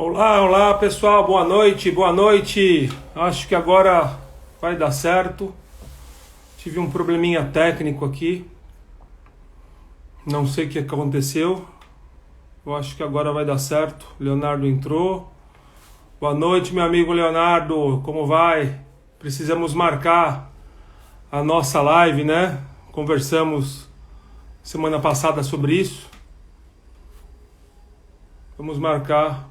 Olá, olá pessoal, boa noite, boa noite. Acho que agora vai dar certo. Tive um probleminha técnico aqui, não sei o que aconteceu. Eu acho que agora vai dar certo. Leonardo entrou. Boa noite, meu amigo Leonardo, como vai? Precisamos marcar a nossa live, né? Conversamos semana passada sobre isso. Vamos marcar,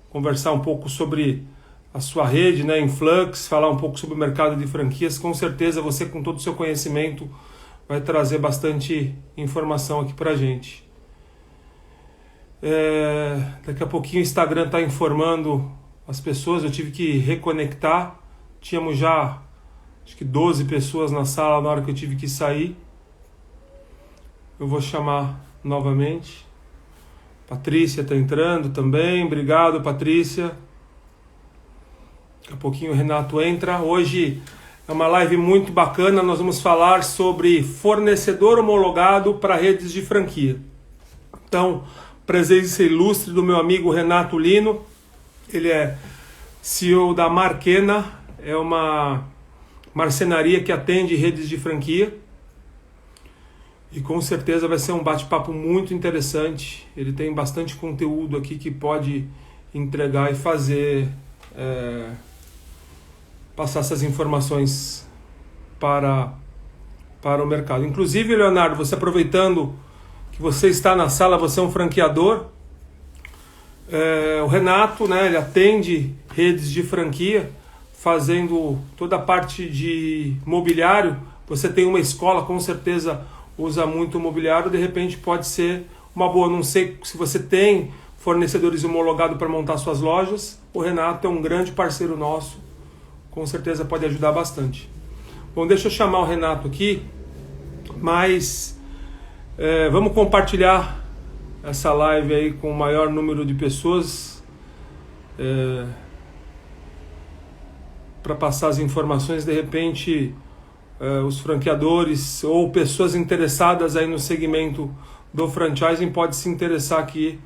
conversar um pouco sobre a sua rede, né, Influx, falar um pouco sobre o mercado de franquias. Com certeza você, com todo o seu conhecimento, vai trazer bastante informação aqui pra gente. Daqui a pouquinho o Instagram está informando as pessoas, eu tive que reconectar. Tínhamos já, acho que 12 pessoas na sala na hora que eu tive que sair. Eu vou chamar novamente. Patrícia está entrando também, obrigado Patrícia. Daqui a pouquinho o Renato entra. Hoje é uma live muito bacana, nós vamos falar sobre fornecedor homologado para redes de franquia. Então, presença ilustre do meu amigo Renato Lino, ele é CEO da Marquena, é uma marcenaria que atende redes de franquia. E com certeza vai ser um bate-papo muito interessante. Ele tem bastante conteúdo aqui que pode entregar e fazer, passar essas informações para o mercado. Inclusive, Leonardo, você aproveitando que você está na sala, você é um franqueador. O Renato, né, ele atende redes de franquia, fazendo toda a parte de mobiliário. Você tem uma escola, com certeza usa muito mobiliário, de repente pode ser uma boa. Não sei se você tem fornecedores homologados para montar suas lojas. O Renato é um grande parceiro nosso, com certeza pode ajudar bastante. Bom, deixa eu chamar o Renato aqui, mas vamos compartilhar essa live aí com o maior número de pessoas para passar as informações. De repente os franqueadores ou pessoas interessadas aí no segmento do franchising pode se interessar aqui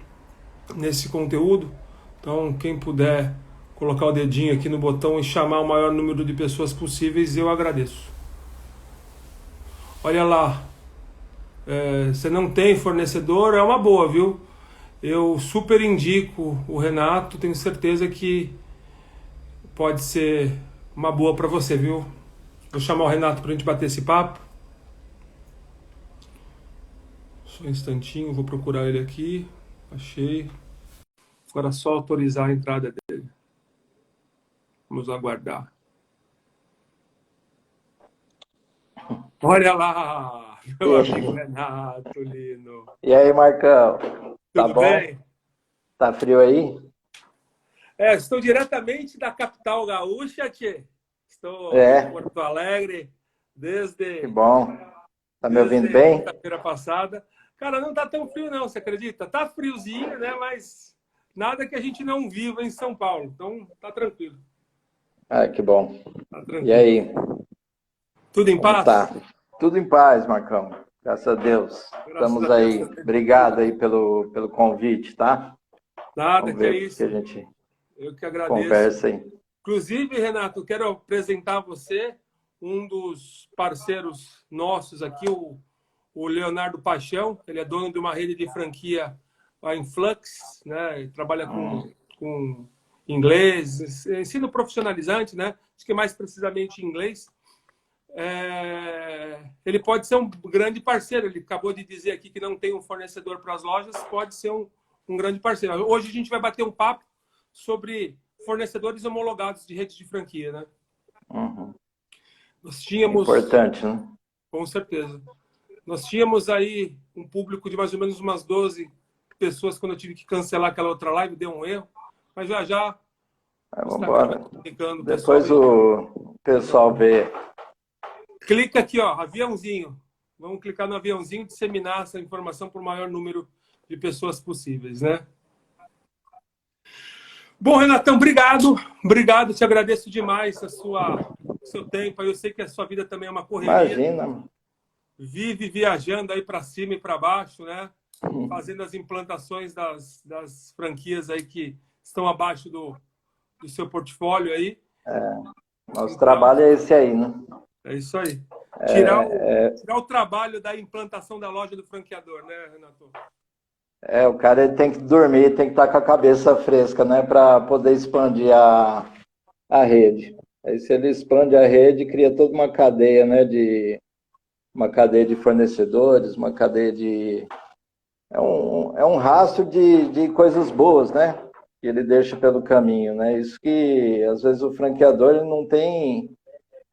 nesse conteúdo. Então, quem puder colocar o dedinho aqui no botão e chamar o maior número de pessoas possíveis, eu agradeço. Olha lá, você não tem fornecedor, é uma boa, viu? Eu super indico o Renato, tenho certeza que pode ser uma boa para você, viu? Vou chamar o Renato para a gente bater esse papo. Só um instantinho, vou procurar ele aqui. Achei. Agora é só autorizar a entrada dele. Vamos aguardar. Olha lá, meu amigo Renato Lino. E aí, Marcão? Tá Tudo bom? bem? Tá frio aí? Estou diretamente da capital gaúcha, tchê. Estou em Porto Alegre Que bom. Tá me ouvindo desde bem? quinta-feira passada. Cara, não tá tão frio não, você acredita? Tá friozinho, né? Mas nada que a gente não viva em São Paulo. Então, tá tranquilo. Ah, que bom. Tá tranquilo. E aí? Tudo em Como paz? tá? Tudo em paz, Marcão. Graças a Deus. Estamos aí. Obrigado aí pelo convite, tá? Nada, Vamos que é ver o que isso. a gente Eu que agradeço. conversa aí. Inclusive, Renato, eu quero apresentar você, um dos parceiros nossos aqui, o Leonardo Paixão. Ele é dono de uma rede de franquia, a Influx, né? Ele trabalha com inglês, ensino profissionalizante, né? Acho que mais precisamente inglês. Ele pode ser um grande parceiro. Ele acabou de dizer aqui que não tem um fornecedor para as lojas, pode ser um grande parceiro. Hoje a gente vai bater um papo sobre fornecedores homologados de redes de franquia, né? Nós tínhamos... Importante, né? Com certeza. Nós tínhamos aí um público de mais ou menos umas 12 pessoas quando eu tive que cancelar aquela outra live, deu um erro. Mas já Vamos embora. Depois o pessoal vê. Clica aqui, ó, aviãozinho. Vamos clicar no aviãozinho e disseminar essa informação para o maior número de pessoas possíveis, né? Bom, Renatão, obrigado. Obrigado, te agradeço demais o seu tempo. Eu sei que a sua vida também é uma correria. Imagina. Vive viajando aí para cima e para baixo, né? Fazendo as implantações das franquias aí que estão abaixo do seu portfólio aí. Nosso trabalho é esse aí, né? É isso aí. É, Tirar o trabalho da implantação da loja do franqueador, né, Renato? o cara ele tem que dormir, tem que estar com a cabeça fresca, né? Para poder expandir a rede. Aí se ele expande a rede, cria toda uma cadeia, né? Uma cadeia de fornecedores, uma cadeia de... É um rastro de coisas boas, né? Que ele deixa pelo caminho, né? Isso que, às vezes, o franqueador ele não tem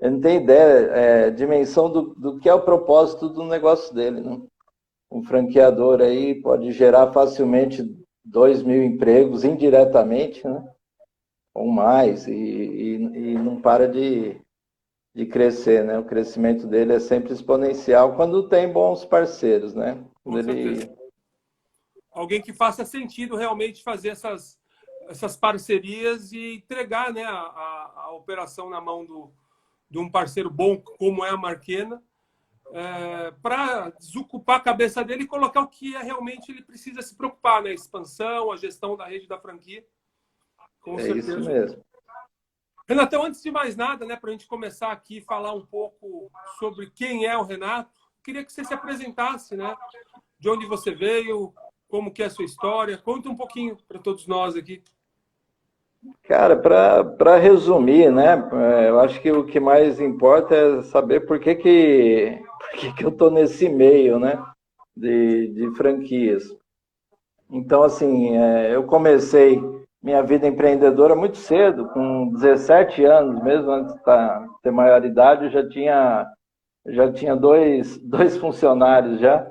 ideia, dimensão do que é o propósito do negócio dele, né? Um franqueador aí pode gerar facilmente 2.000 empregos indiretamente, né? Ou mais, e não para de crescer, né? O crescimento dele é sempre exponencial quando tem bons parceiros, né? Com certeza. Alguém que faça sentido realmente fazer essas parcerias e entregar, né, a operação na mão de um parceiro bom como é a Marchena, para desocupar a cabeça dele e colocar o que realmente ele precisa se preocupar, né? A expansão, a gestão da rede da franquia. Com certeza. Isso mesmo. Renatão, antes de mais nada, né, para a gente começar aqui a falar um pouco sobre quem é o Renato, queria que você se apresentasse, né? De onde você veio, como que é a sua história. Conta um pouquinho para todos nós aqui. Cara, para resumir, né? Eu acho que o que mais importa é saber por que eu estou nesse meio, né? De franquias. Então, assim, eu comecei minha vida empreendedora muito cedo, com 17 anos, mesmo antes de ter maioridade, eu já tinha dois funcionários já,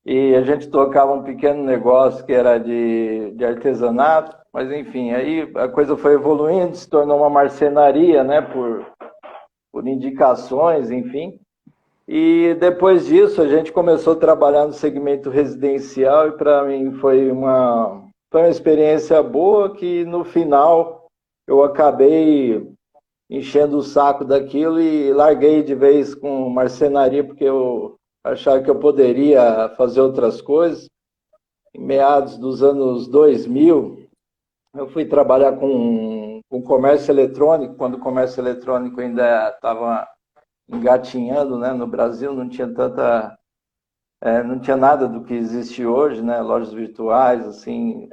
e a gente tocava um pequeno negócio que era de artesanato, mas enfim, aí a coisa foi evoluindo, se tornou uma marcenaria, né, por indicações, enfim. E depois disso a gente começou a trabalhar no segmento residencial e para mim foi uma experiência boa que no final eu acabei enchendo o saco daquilo e larguei de vez com marcenaria porque eu achava que eu poderia fazer outras coisas. Em meados dos anos 2000, eu fui trabalhar com comércio eletrônico, quando o comércio eletrônico ainda estava engatinhando, né? No Brasil não tinha não tinha nada do que existe hoje, né? Lojas virtuais, assim,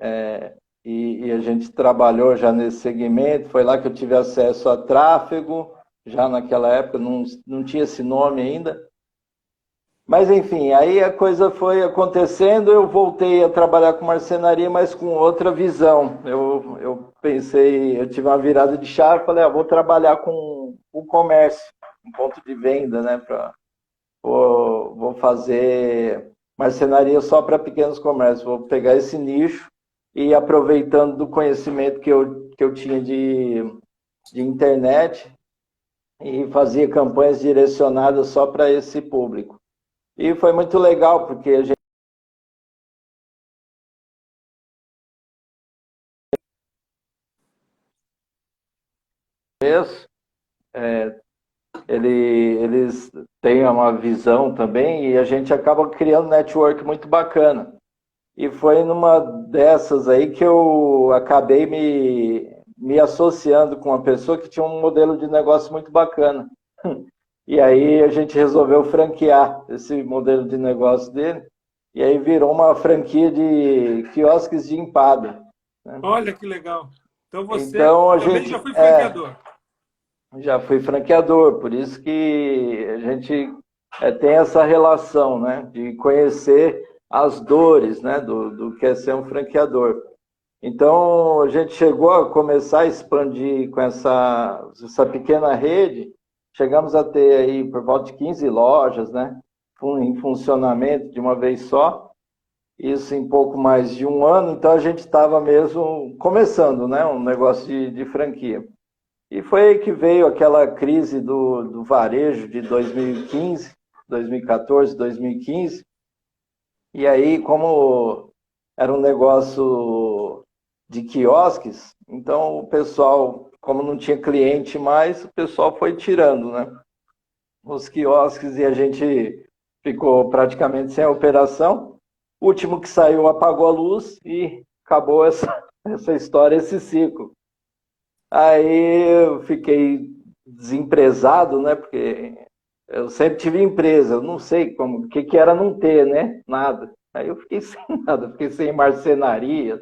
e a gente trabalhou já nesse segmento. Foi lá que eu tive acesso a tráfego, já naquela época não tinha esse nome ainda. Mas enfim, aí a coisa foi acontecendo, eu voltei a trabalhar com marcenaria, mas com outra visão. Eu pensei, eu tive uma virada de chave, falei, vou trabalhar com o comércio, um ponto de venda, né? Vou fazer marcenaria só para pequenos comércios, vou pegar esse nicho e aproveitando do conhecimento que eu tinha de internet e fazia campanhas direcionadas só para esse público. E foi muito legal, porque a gente eles têm uma visão também e a gente acaba criando um network muito bacana. E foi numa dessas aí que eu acabei me associando com uma pessoa que tinha um modelo de negócio muito bacana. E aí a gente resolveu franquear esse modelo de negócio dele. E aí virou uma franquia de quiosques de empada, né? Olha que legal. Então você também já foi franqueador. Já fui franqueador, por isso que a gente tem essa relação, né? De conhecer as dores, né? Do que é ser um franqueador. Então a gente chegou a começar a expandir com essa pequena rede. Chegamos a ter aí por volta de 15 lojas, né? Em funcionamento de uma vez só. Isso em pouco mais de um ano. Então a gente estava mesmo começando, né? Um negócio de franquia. E foi aí que veio aquela crise do varejo de 2015, 2014, 2015. E aí, como era um negócio de quiosques, então o pessoal, como não tinha cliente mais, o pessoal foi tirando, né? Os quiosques e a gente ficou praticamente sem operação. O último que saiu apagou a luz e acabou essa história, esse ciclo. Aí eu fiquei desempresado, né? Porque eu sempre tive empresa, eu não sei como, o que que era não ter, né? Nada. Aí eu fiquei sem nada, fiquei sem marcenaria,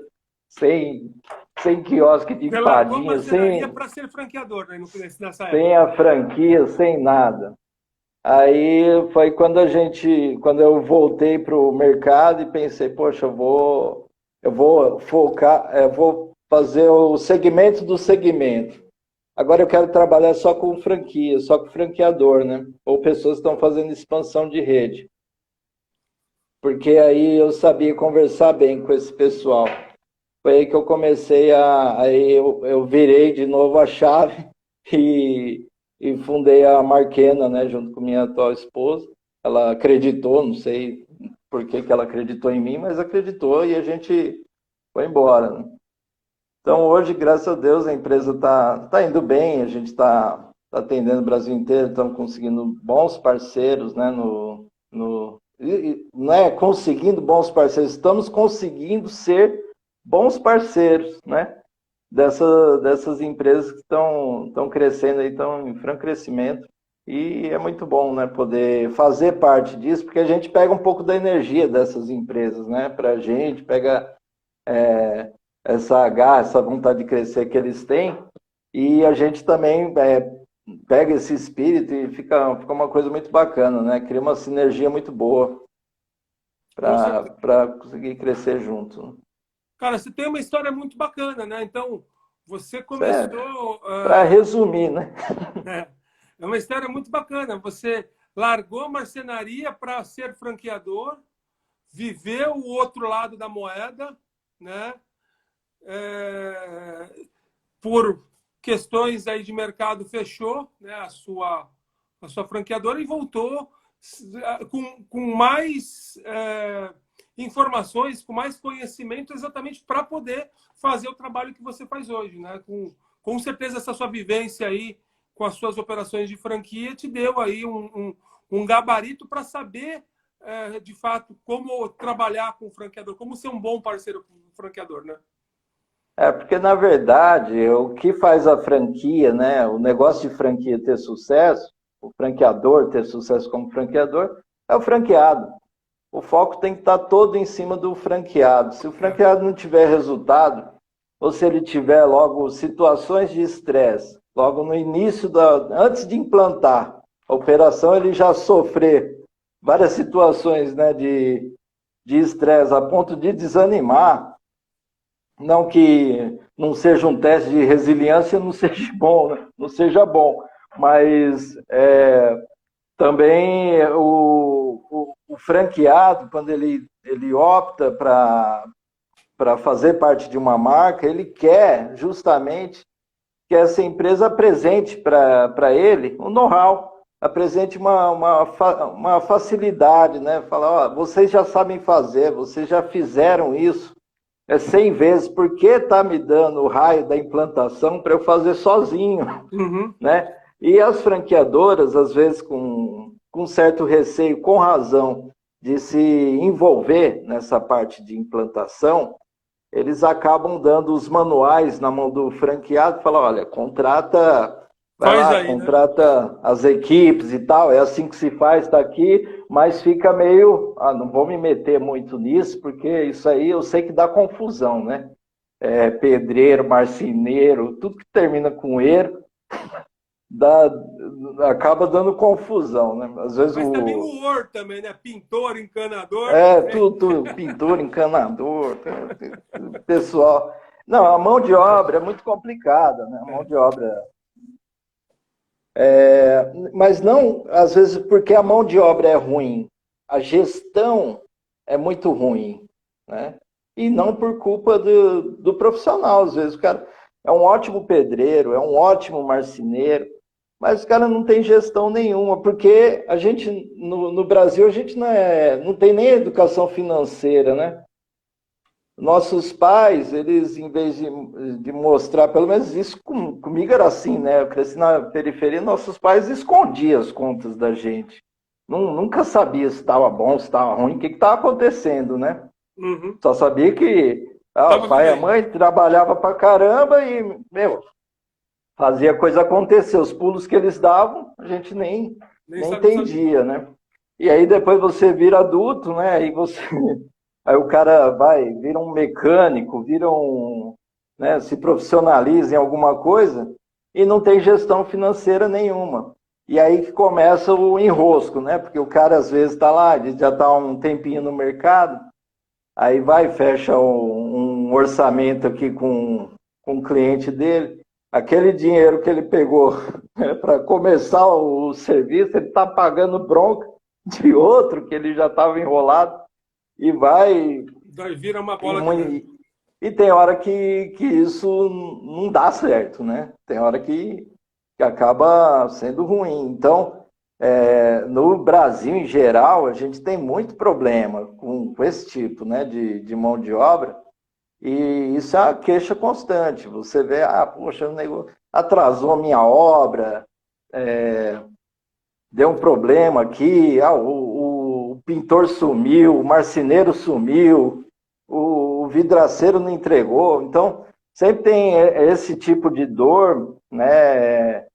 sem, sem quiosque de Você largou a empadinha, marcenaria para ser franqueador, né, nessa sem época. a franquia, sem nada. Aí foi quando eu voltei para o mercado e pensei, poxa, eu vou focar, eu vou fazer o segmento do segmento. Agora eu quero trabalhar só com franquia, só com franqueador, né? Ou pessoas que estão fazendo expansão de rede. Porque aí eu sabia conversar bem com esse pessoal. Foi aí que eu comecei aí eu virei de novo a chave e, e fundei a Marquena, né, junto com minha atual esposa. Ela acreditou, não sei por que que ela acreditou em mim, mas acreditou e a gente foi embora, né? Então hoje, graças a Deus, a empresa tá indo bem, a gente está atendendo o Brasil inteiro, estamos conseguindo bons parceiros, né, não é conseguindo bons parceiros, estamos conseguindo ser bons parceiros, né? Dessas empresas que estão crescendo aí, estão em franco crescimento. E é muito bom, né, poder fazer parte disso, porque a gente pega um pouco da energia dessas empresas, né? Para a gente, pega essa garra, essa vontade de crescer que eles têm, e a gente também pega esse espírito e fica uma coisa muito bacana, né? Cria uma sinergia muito boa Com certeza. para conseguir crescer junto. Cara, você tem uma história muito bacana, né? Então, você Sério, começou. para resumir, né? É uma história muito bacana. Você largou a marcenaria para ser franqueador, viveu o outro lado da moeda, né? Por questões aí de mercado, fechou, né, a sua franqueadora e voltou com mais informações, com mais conhecimento, exatamente para poder fazer o trabalho que você faz hoje, né? Com certeza essa sua vivência aí com as suas operações de franquia te deu aí um gabarito para saber de fato como trabalhar com o franqueador, como ser um bom parceiro com o franqueador, né? Porque na verdade o que faz a franquia, né? O negócio de franquia ter sucesso, o franqueador ter sucesso como franqueador, é o franqueado. O foco tem que estar todo em cima do franqueado. Se o franqueado não tiver resultado, ou se ele tiver logo situações de estresse, logo no início, antes de implantar a operação, ele já sofrer várias situações, né, de estresse a ponto de desanimar, não que não seja um teste de resiliência, não seja bom, né? Não seja bom, mas também o franqueado, quando ele opta para fazer parte de uma marca, ele quer justamente que essa empresa apresente para ele um know-how, apresente uma facilidade, né? Falar, ó, vocês já sabem fazer, vocês já fizeram isso 100 vezes, por que está me dando o raio da implantação para eu fazer sozinho, né? E as franqueadoras, às vezes com certo receio, com razão, de se envolver nessa parte de implantação, eles acabam dando os manuais na mão do franqueado e falam, olha, contrata, vai Faz lá, aí, né? contrata as equipes e tal, é assim que se faz, está aqui, mas fica meio, não vou me meter muito nisso, porque isso aí eu sei que dá confusão, né? Pedreiro, marceneiro, tudo que termina com eiro, acaba dando confusão, né? Às vezes Mas também o Word também, né? Pintor, encanador. tudo, pintor, encanador, pessoal. Não, a mão de obra é muito complicada, né? A mão de obra. Mas não, às vezes, porque a mão de obra é ruim, a gestão é muito ruim, né? E não por culpa do profissional. Às vezes o cara é um ótimo pedreiro, é um ótimo marceneiro, mas o cara não tem gestão nenhuma, porque a gente, no Brasil, a gente não tem nem educação financeira, né? Nossos pais, eles, em vez de mostrar, pelo menos isso comigo era assim, né? Eu cresci na periferia, nossos pais escondiam as contas da gente. Nunca sabia se estava bom, se estava ruim, o que estava acontecendo, né? Uhum. Só sabia que Ah, o Tava pai e a vivendo. mãe trabalhava pra caramba e, meu, fazia a coisa acontecer. Os pulos que eles davam, a gente Nem nem sabe, não sabia. entendia, né? E aí depois você vira adulto, né? Aí você, aí o cara vai, vira um mecânico, vira um, né, se profissionaliza em alguma coisa e não tem gestão financeira nenhuma. E aí que começa o enrosco, né? Porque o cara às vezes está lá, ele já está um tempinho no mercado, aí vai, fecha um orçamento aqui com o cliente dele. Aquele dinheiro que ele pegou para começar o serviço, ele está pagando bronca de outro que ele já estava enrolado e vai. Daí vira uma E, bola de neve. e tem hora que isso não dá certo, né? Tem hora que acaba sendo ruim. Então, no Brasil em geral, a gente tem muito problema com esse tipo, né, de mão de obra, e isso é uma queixa constante. Você vê, poxa, o negócio atrasou a minha obra, deu um problema aqui, o pintor sumiu, o marceneiro sumiu, o vidraceiro não entregou. Então, sempre tem esse tipo de dor, né,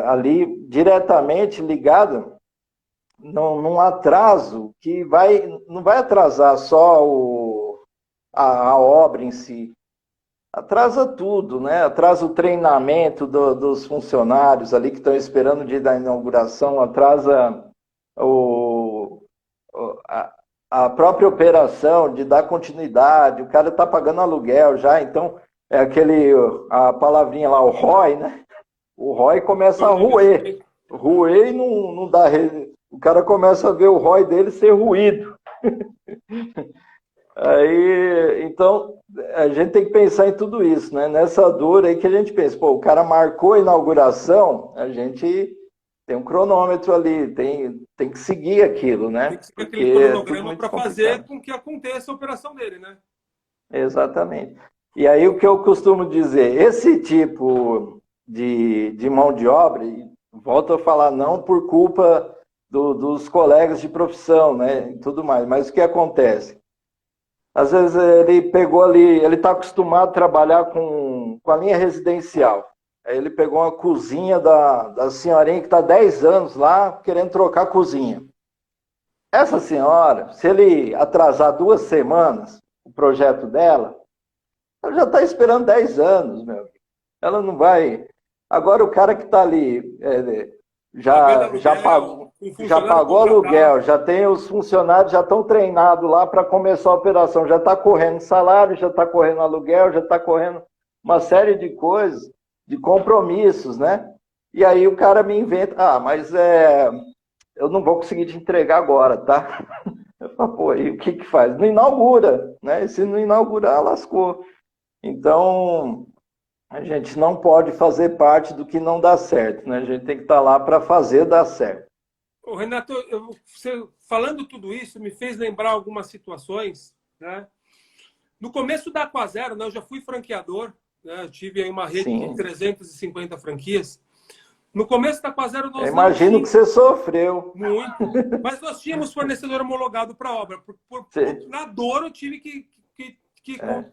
ali diretamente ligado num atraso que não vai atrasar só a obra em si, atrasa tudo, né? Atrasa o treinamento dos funcionários ali que estão esperando o dia da inauguração, atrasa o, a, a própria operação de dar continuidade, o cara está pagando aluguel já, então é a palavrinha lá, o ROI, né? O ROI começa a roer. Roer e não dá. O cara começa a ver o ROI dele ser ruído. Aí, então, a gente tem que pensar em tudo isso, né? Nessa dor aí que a gente pensa, pô, o cara marcou a inauguração, a gente tem um cronômetro ali, tem que seguir aquilo, Tem né? que seguir Porque aquele é tudo cronograma muito para fazer complicado. com que aconteça a operação dele, né? Exatamente. E aí o que eu costumo dizer, esse tipo de mão de obra, e volto a falar, não por culpa dos colegas de profissão, né, e tudo mais, mas o que acontece? Às vezes ele pegou ali, ele está acostumado a trabalhar com a linha residencial. Aí ele pegou uma cozinha da senhorinha que está 10 anos lá querendo trocar a cozinha. Essa senhora, se ele atrasar 2 semanas o projeto dela, ela já está esperando 10 anos, meu. Ela não vai. Agora o cara que está ali Pagando pagou, aluguel, com já funcionário pagou aluguel, contratado. já tem os funcionários, já estão treinados lá para começar a operação, já está correndo salário, já está correndo aluguel, já está correndo uma série de coisas, de compromissos, né? E aí o cara me inventa, mas eu não vou conseguir te entregar agora, tá? Eu falo, pô, e o que que faz? Não inaugura, né? E se não inaugurar, lascou. Então, a gente não pode fazer parte do que não dá certo, né? A gente tem que estar lá para fazer dar certo. Ô, Renato, você falando tudo isso me fez lembrar algumas situações, né? No começo da Aquazero, né, eu já fui franqueador, né? Eu tive aí uma rede de Sim. 350 franquias. No começo da Aquazero Eu nós não imagino que tínhamos você sofreu. muito, mas nós tínhamos fornecedor homologado para a obra. Você, Na dor eu tive que é,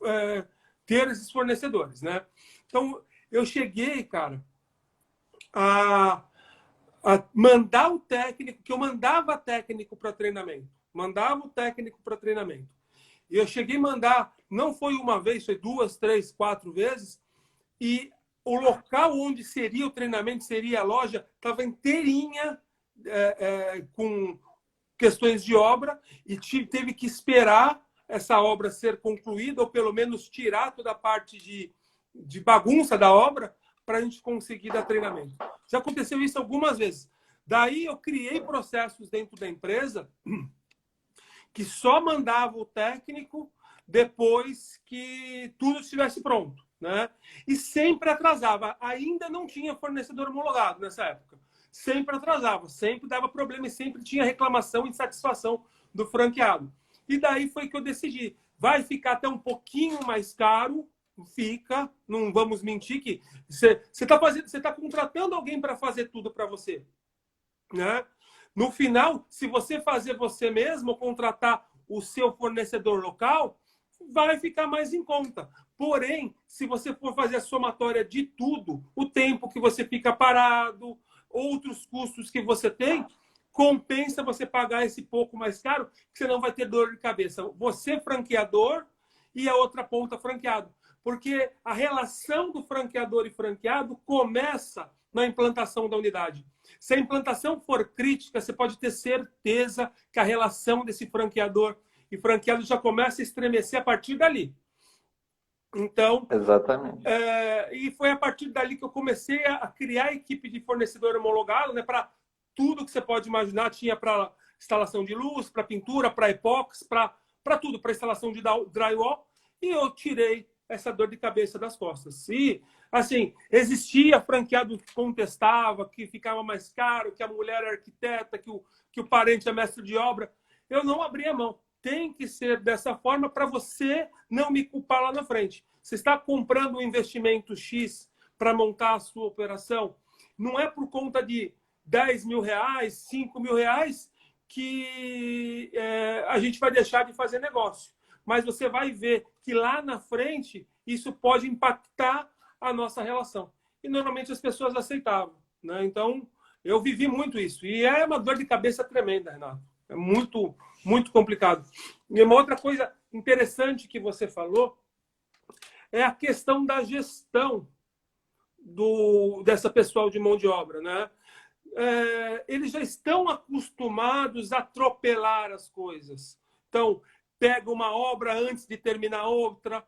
é, ter esses fornecedores, né? Então, eu cheguei, cara, a, a mandar o técnico, que eu mandava técnico para treinamento. Mandava o técnico para treinamento. E eu cheguei a mandar, não foi uma vez, foi 2, 3, 4 vezes, e o local onde seria o treinamento, seria a loja, estava inteirinha com questões de obra e teve que esperar essa obra ser concluída, ou pelo menos tirar toda a parte de bagunça da obra, para a gente conseguir dar treinamento. Já aconteceu isso algumas vezes. Daí eu criei processos dentro da empresa que só mandava o técnico depois que tudo estivesse pronto, né? E sempre atrasava. Ainda não tinha fornecedor homologado nessa época. Sempre atrasava, sempre dava problema e sempre tinha reclamação e insatisfação do franqueado. E daí foi que eu decidi. Vai ficar até um pouquinho mais caro, fica, não vamos mentir que você está contratando alguém para fazer tudo para você, né? No final, se você fazer você mesmo, contratar o seu fornecedor local, vai ficar mais em conta. Porém, se você for fazer a somatória de tudo, o tempo que você fica parado, outros custos que você tem, compensa você pagar esse pouco mais caro, que você não vai ter dor de cabeça. Você, franqueador, e a outra ponta, franqueado. Porque a relação do franqueador e franqueado começa na implantação da unidade. Se a implantação for crítica, você pode ter certeza que a relação desse franqueador e franqueado já começa a estremecer a partir dali. Então, Exatamente. E foi a partir dali que eu comecei a criar a equipe de fornecedor homologado, né, para tudo que você pode imaginar. Tinha para instalação de luz, para pintura, para epox, para tudo, para instalação de drywall. E eu tirei essa dor de cabeça das costas. E, assim, existia franqueado que contestava, que ficava mais caro, que a mulher era arquiteta, que o parente é mestre de obra. Eu não abri a mão. Tem que ser dessa forma para você não me culpar lá na frente. Você está comprando um investimento X para montar a sua operação, não é por conta de 10 mil reais, 5 mil reais que a gente vai deixar de fazer negócio. Mas você vai ver que lá na frente isso pode impactar a nossa relação. E normalmente as pessoas aceitavam, né? Então, eu vivi muito isso. E é uma dor de cabeça tremenda, Renato. É muito, muito complicado. E uma outra coisa interessante que você falou é a questão da gestão dessa pessoal de mão de obra, né? Eles já estão acostumados a atropelar as coisas. Então, pega uma obra antes de terminar outra,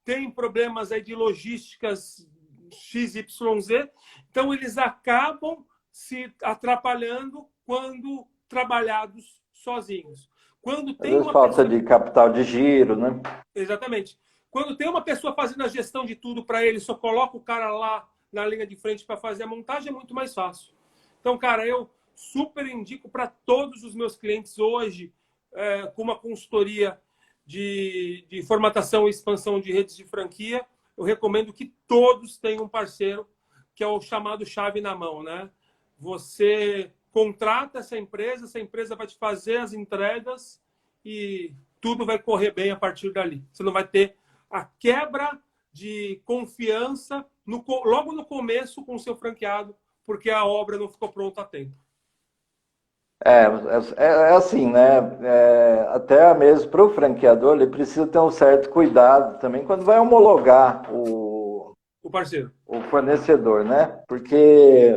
tem problemas aí de logísticas XYZ, então eles acabam se atrapalhando quando trabalhados sozinhos. Quando tem uma falta de capital de giro, né? Exatamente. Quando tem uma pessoa fazendo a gestão de tudo para ele, só coloca o cara lá na linha de frente para fazer a montagem, é muito mais fácil. Então, cara, eu super indico para todos os meus clientes hoje, com uma consultoria de formatação e expansão de redes de franquia, eu recomendo que todos tenham um parceiro, que é o chamado chave na mão, né? Você contrata essa empresa vai te fazer as entregas e tudo vai correr bem a partir dali. Você não vai ter a quebra de confiança logo no começo com o seu franqueado, porque a obra não ficou pronta a tempo. É assim, né? Até mesmo para o franqueador, ele precisa ter um certo cuidado também quando vai homologar o parceiro, o fornecedor, né? Porque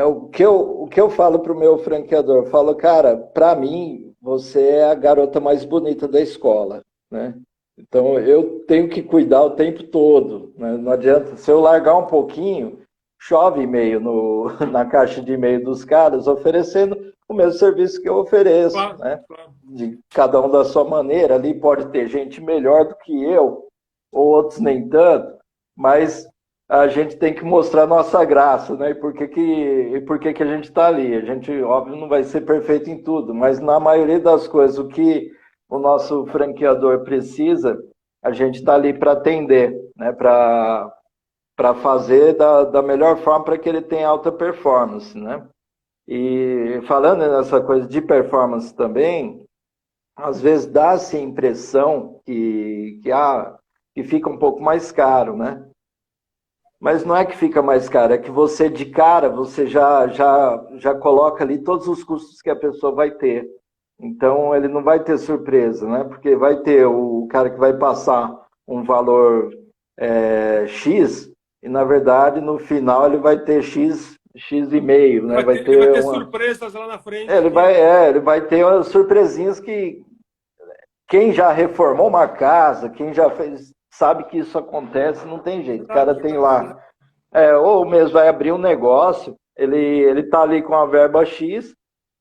o que eu falo para o meu franqueador, eu falo, cara, para mim, você é a garota mais bonita da escola, né? Então, eu tenho que cuidar o tempo todo, né? Não adianta, se eu largar um pouquinho, chove e-mail na caixa de e-mail dos caras, oferecendo o mesmo serviço que eu ofereço, claro, né? claro. De cada um da sua maneira, ali pode ter gente melhor do que eu, ou outros nem tanto, mas a gente tem que mostrar nossa graça, né? E por que a gente está ali? A gente, óbvio, não vai ser perfeito em tudo, mas na maioria das coisas, o que o nosso franqueador precisa, a gente está ali para atender, né? Para fazer da melhor forma para que ele tenha alta performance, né? E falando nessa coisa de performance também, às vezes dá-se a impressão que fica um pouco mais caro, né? Mas não é que fica mais caro, é que você de cara, você já coloca ali todos os custos que a pessoa vai ter. Então ele não vai ter surpresa, né? Porque vai ter o cara que vai passar um valor X, e na verdade no final ele vai ter X e meio, né? Vai ter surpresas lá na frente. Ele vai ter umas surpresinhas que quem já reformou uma casa, quem já fez, sabe que isso acontece, não tem jeito. O cara tem lá, ou mesmo vai abrir um negócio, ele tá ali com a verba X,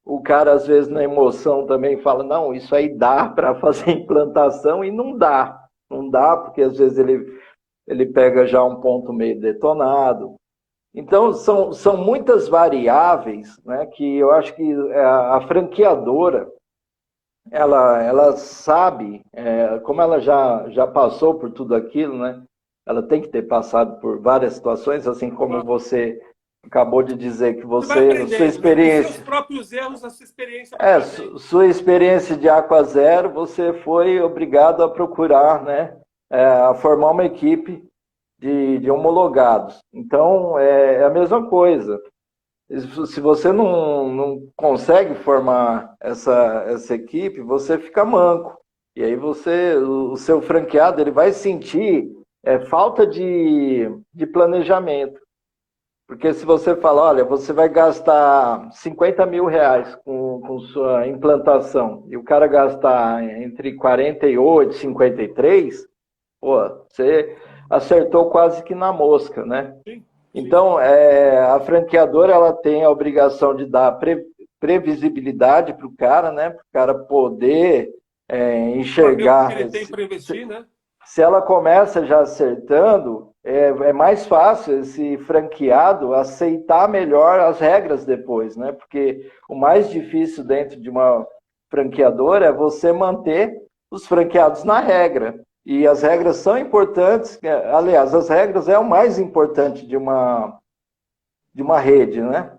o cara às vezes na emoção também fala, não, isso aí dá para fazer implantação, e não dá porque às vezes ele pega já um ponto meio detonado. Então são muitas variáveis, né, que eu acho que a franqueadora, ela sabe, como ela já passou por tudo aquilo, né? Ela tem que ter passado por várias situações, assim como você acabou de dizer que Você vai você, sua aprendendo, né? Com experiência, seus próprios erros, a sua experiência vai trazendo. sua experiência de Aqua Zero, você foi obrigado a procurar, né, a formar uma equipe de homologados. Então, é a mesma coisa. Se você não consegue formar essa equipe, você fica manco. E aí o seu franqueado ele vai sentir falta de planejamento. Porque se você fala, olha, você vai gastar 50 mil reais com sua implantação, e o cara gastar entre 48 e 53, pô, você acertou quase que na mosca, né? Sim, sim. Então, a franqueadora ela tem a obrigação de dar previsibilidade para o cara, né? Para o cara poder Saber o que enxergar. ele tem para investir, né? Se ela começa já acertando, é mais fácil esse franqueado aceitar melhor as regras depois, né? Porque o mais difícil dentro de uma franqueadora é você manter os franqueados na regra. E as regras são importantes, aliás, as regras é o mais importante de uma rede, né?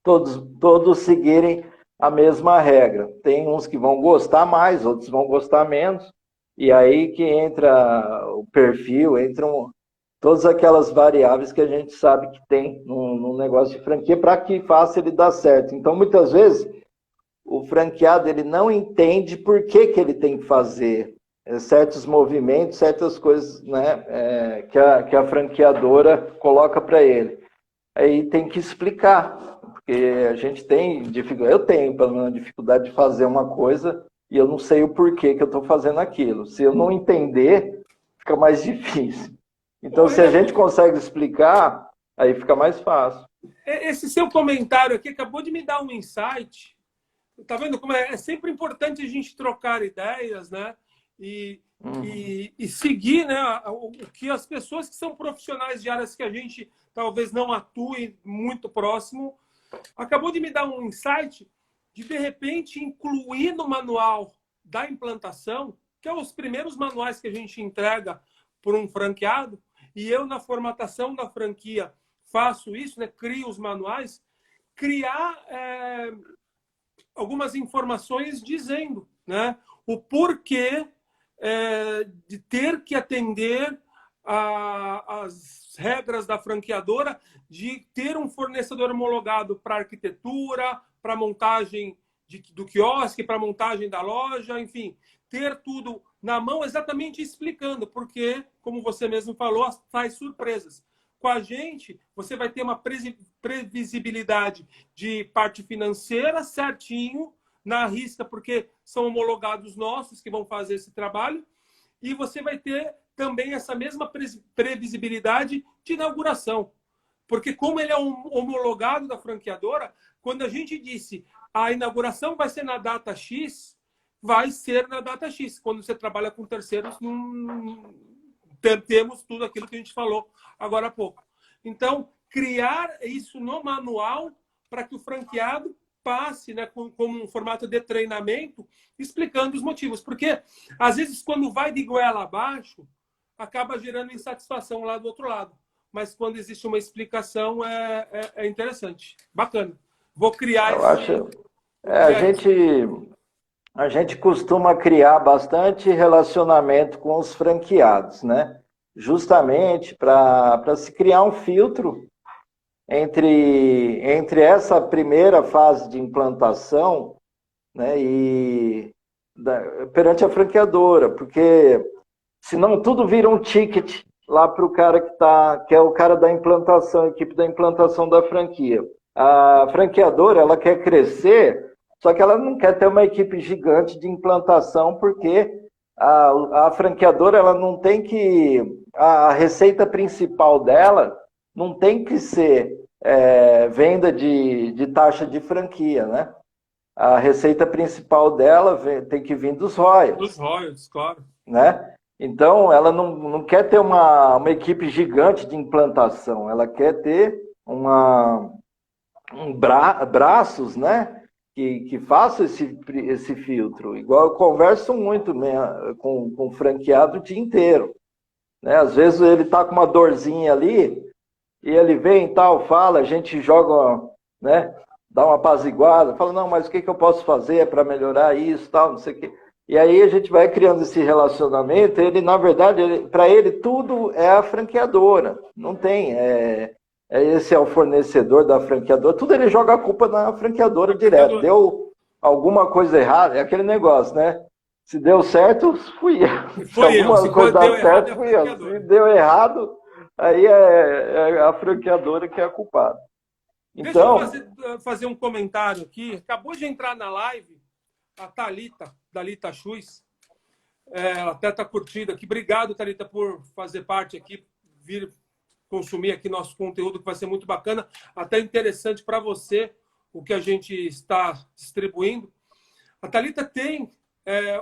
Todos seguirem a mesma regra. Tem uns que vão gostar mais, outros vão gostar menos, e aí que entra o perfil, entram todas aquelas variáveis que a gente sabe que tem no negócio de franquia para que faça ele dar certo. Então, muitas vezes, o franqueado ele não entende por que ele tem que fazer certos movimentos, certas coisas, né, que a franqueadora coloca para ele. Aí tem que explicar, porque a gente tem dificuldade, eu tenho pelo menos dificuldade de fazer uma coisa e eu não sei o porquê que eu estou fazendo aquilo. Se eu não entender, fica mais difícil. Então, se a gente consegue explicar, aí fica mais fácil. Esse seu comentário aqui acabou de me dar um insight. Tá vendo como é sempre importante a gente trocar ideias, né? E seguir, né, o que as pessoas que são profissionais de áreas que a gente talvez não atue muito próximo, acabou de me dar um insight de repente, incluir no manual da implantação, que é os primeiros manuais que a gente entrega por um franqueado, e eu, na formatação da franquia, faço isso, né, crio os manuais, criar algumas informações dizendo, né, o porquê de ter que atender as regras da franqueadora, de ter um fornecedor homologado para arquitetura, para montagem do quiosque, para montagem da loja, enfim, ter tudo na mão exatamente explicando, porque, como você mesmo falou, faz surpresas. Com a gente, você vai ter uma previsibilidade de parte financeira certinho, na risca, porque são homologados nossos que vão fazer esse trabalho, e você vai ter também essa mesma previsibilidade de inauguração. Porque como ele é um homologado da franqueadora, quando a gente disse a inauguração vai ser na data X, vai ser na data X. Quando você trabalha com terceiros, temos tudo aquilo que a gente falou agora há pouco. Então, criar isso no manual para que o franqueado passe, né, como um formato de treinamento, explicando os motivos. Porque, às vezes, quando vai de goela abaixo, acaba gerando insatisfação lá do outro lado. Mas quando existe uma explicação, é interessante. Bacana. Vou criar Eu acho. A gente costuma criar bastante relacionamento com os franqueados, né? Justamente para se criar um filtro entre essa primeira fase de implantação, né, perante a franqueadora, porque senão tudo vira um ticket lá para o cara que é o cara da implantação, a equipe da implantação da franquia. A franqueadora, ela quer crescer, só que ela não quer ter uma equipe gigante de implantação, porque a franqueadora, ela não tem que... A receita principal dela não tem que ser venda de taxa de franquia, né? A receita principal dela tem que vir dos royalties. Dos royalties, claro. Né? Então, ela não quer ter uma equipe gigante de implantação, ela quer ter braços, né, que façam esse filtro. Igual eu converso muito com o franqueado o dia inteiro. Né? Às vezes ele está com uma dorzinha ali, E ele vem e tal, fala, a gente joga, né? Dá uma apaziguada, fala, não, mas o que eu posso fazer para melhorar isso, tal, não sei o quê. E aí a gente vai criando esse relacionamento, ele, na verdade, para ele tudo é a franqueadora, não tem, esse é o fornecedor da franqueadora, tudo ele joga a culpa na franqueadora direto. Deu alguma coisa errada, é aquele negócio, né? Se deu certo, fui eu. Se alguma coisa dá certo, fui eu. Se deu errado, aí é a franqueadora que é a culpada. Então, deixa eu fazer um comentário aqui. Acabou de entrar na live a Thalita Chus. Ela até está curtindo aqui. Obrigado, Thalita, por fazer parte aqui, vir consumir aqui nosso conteúdo, que vai ser muito bacana, até interessante para você, o que a gente está distribuindo. A Thalita tem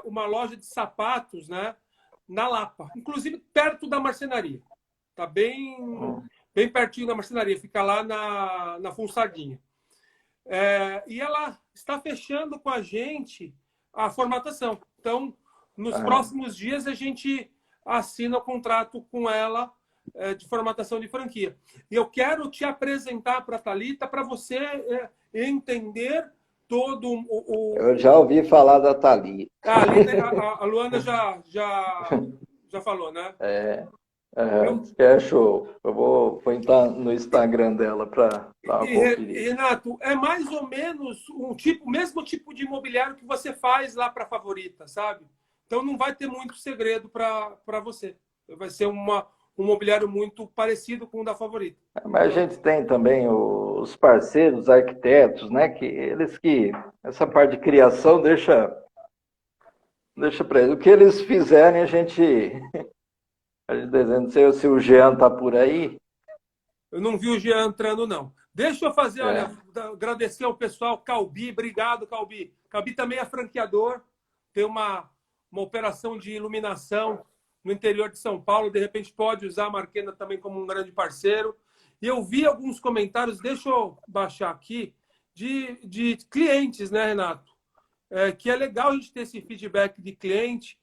uma loja de sapatos, né, na Lapa, inclusive perto da marcenaria. Está bem pertinho da marcenaria, fica lá na Funsardinha. E ela está fechando com a gente a formatação. Então, nos próximos dias, a gente assina o contrato com ela de formatação de franquia. E eu quero te apresentar para a Thalita para você entender todo o... Eu já ouvi falar da Thalita. A Luana já falou, né? É show. Eu vou entrar no Instagram dela para dar uma conferida. Renato, é mais ou menos mesmo tipo de imobiliário que você faz lá para a Favorita, sabe? Então não vai ter muito segredo para você. Vai ser um mobiliário muito parecido com o da Favorita. Mas a gente tem também os parceiros, os arquitetos, né? Essa parte de criação deixa para eles. O que eles fizerem, a gente desenha. Não sei se o Jean está por aí. Eu não vi o Jean entrando, não. Deixa eu fazer, olha, agradecer ao pessoal, Calbi, obrigado, Calbi. Calbi também é franqueador, tem uma operação de iluminação no interior de São Paulo, de repente pode usar a Marquena também como um grande parceiro. E eu vi alguns comentários, deixa eu baixar aqui, de clientes, né, Renato? Que é legal a gente ter esse feedback de cliente.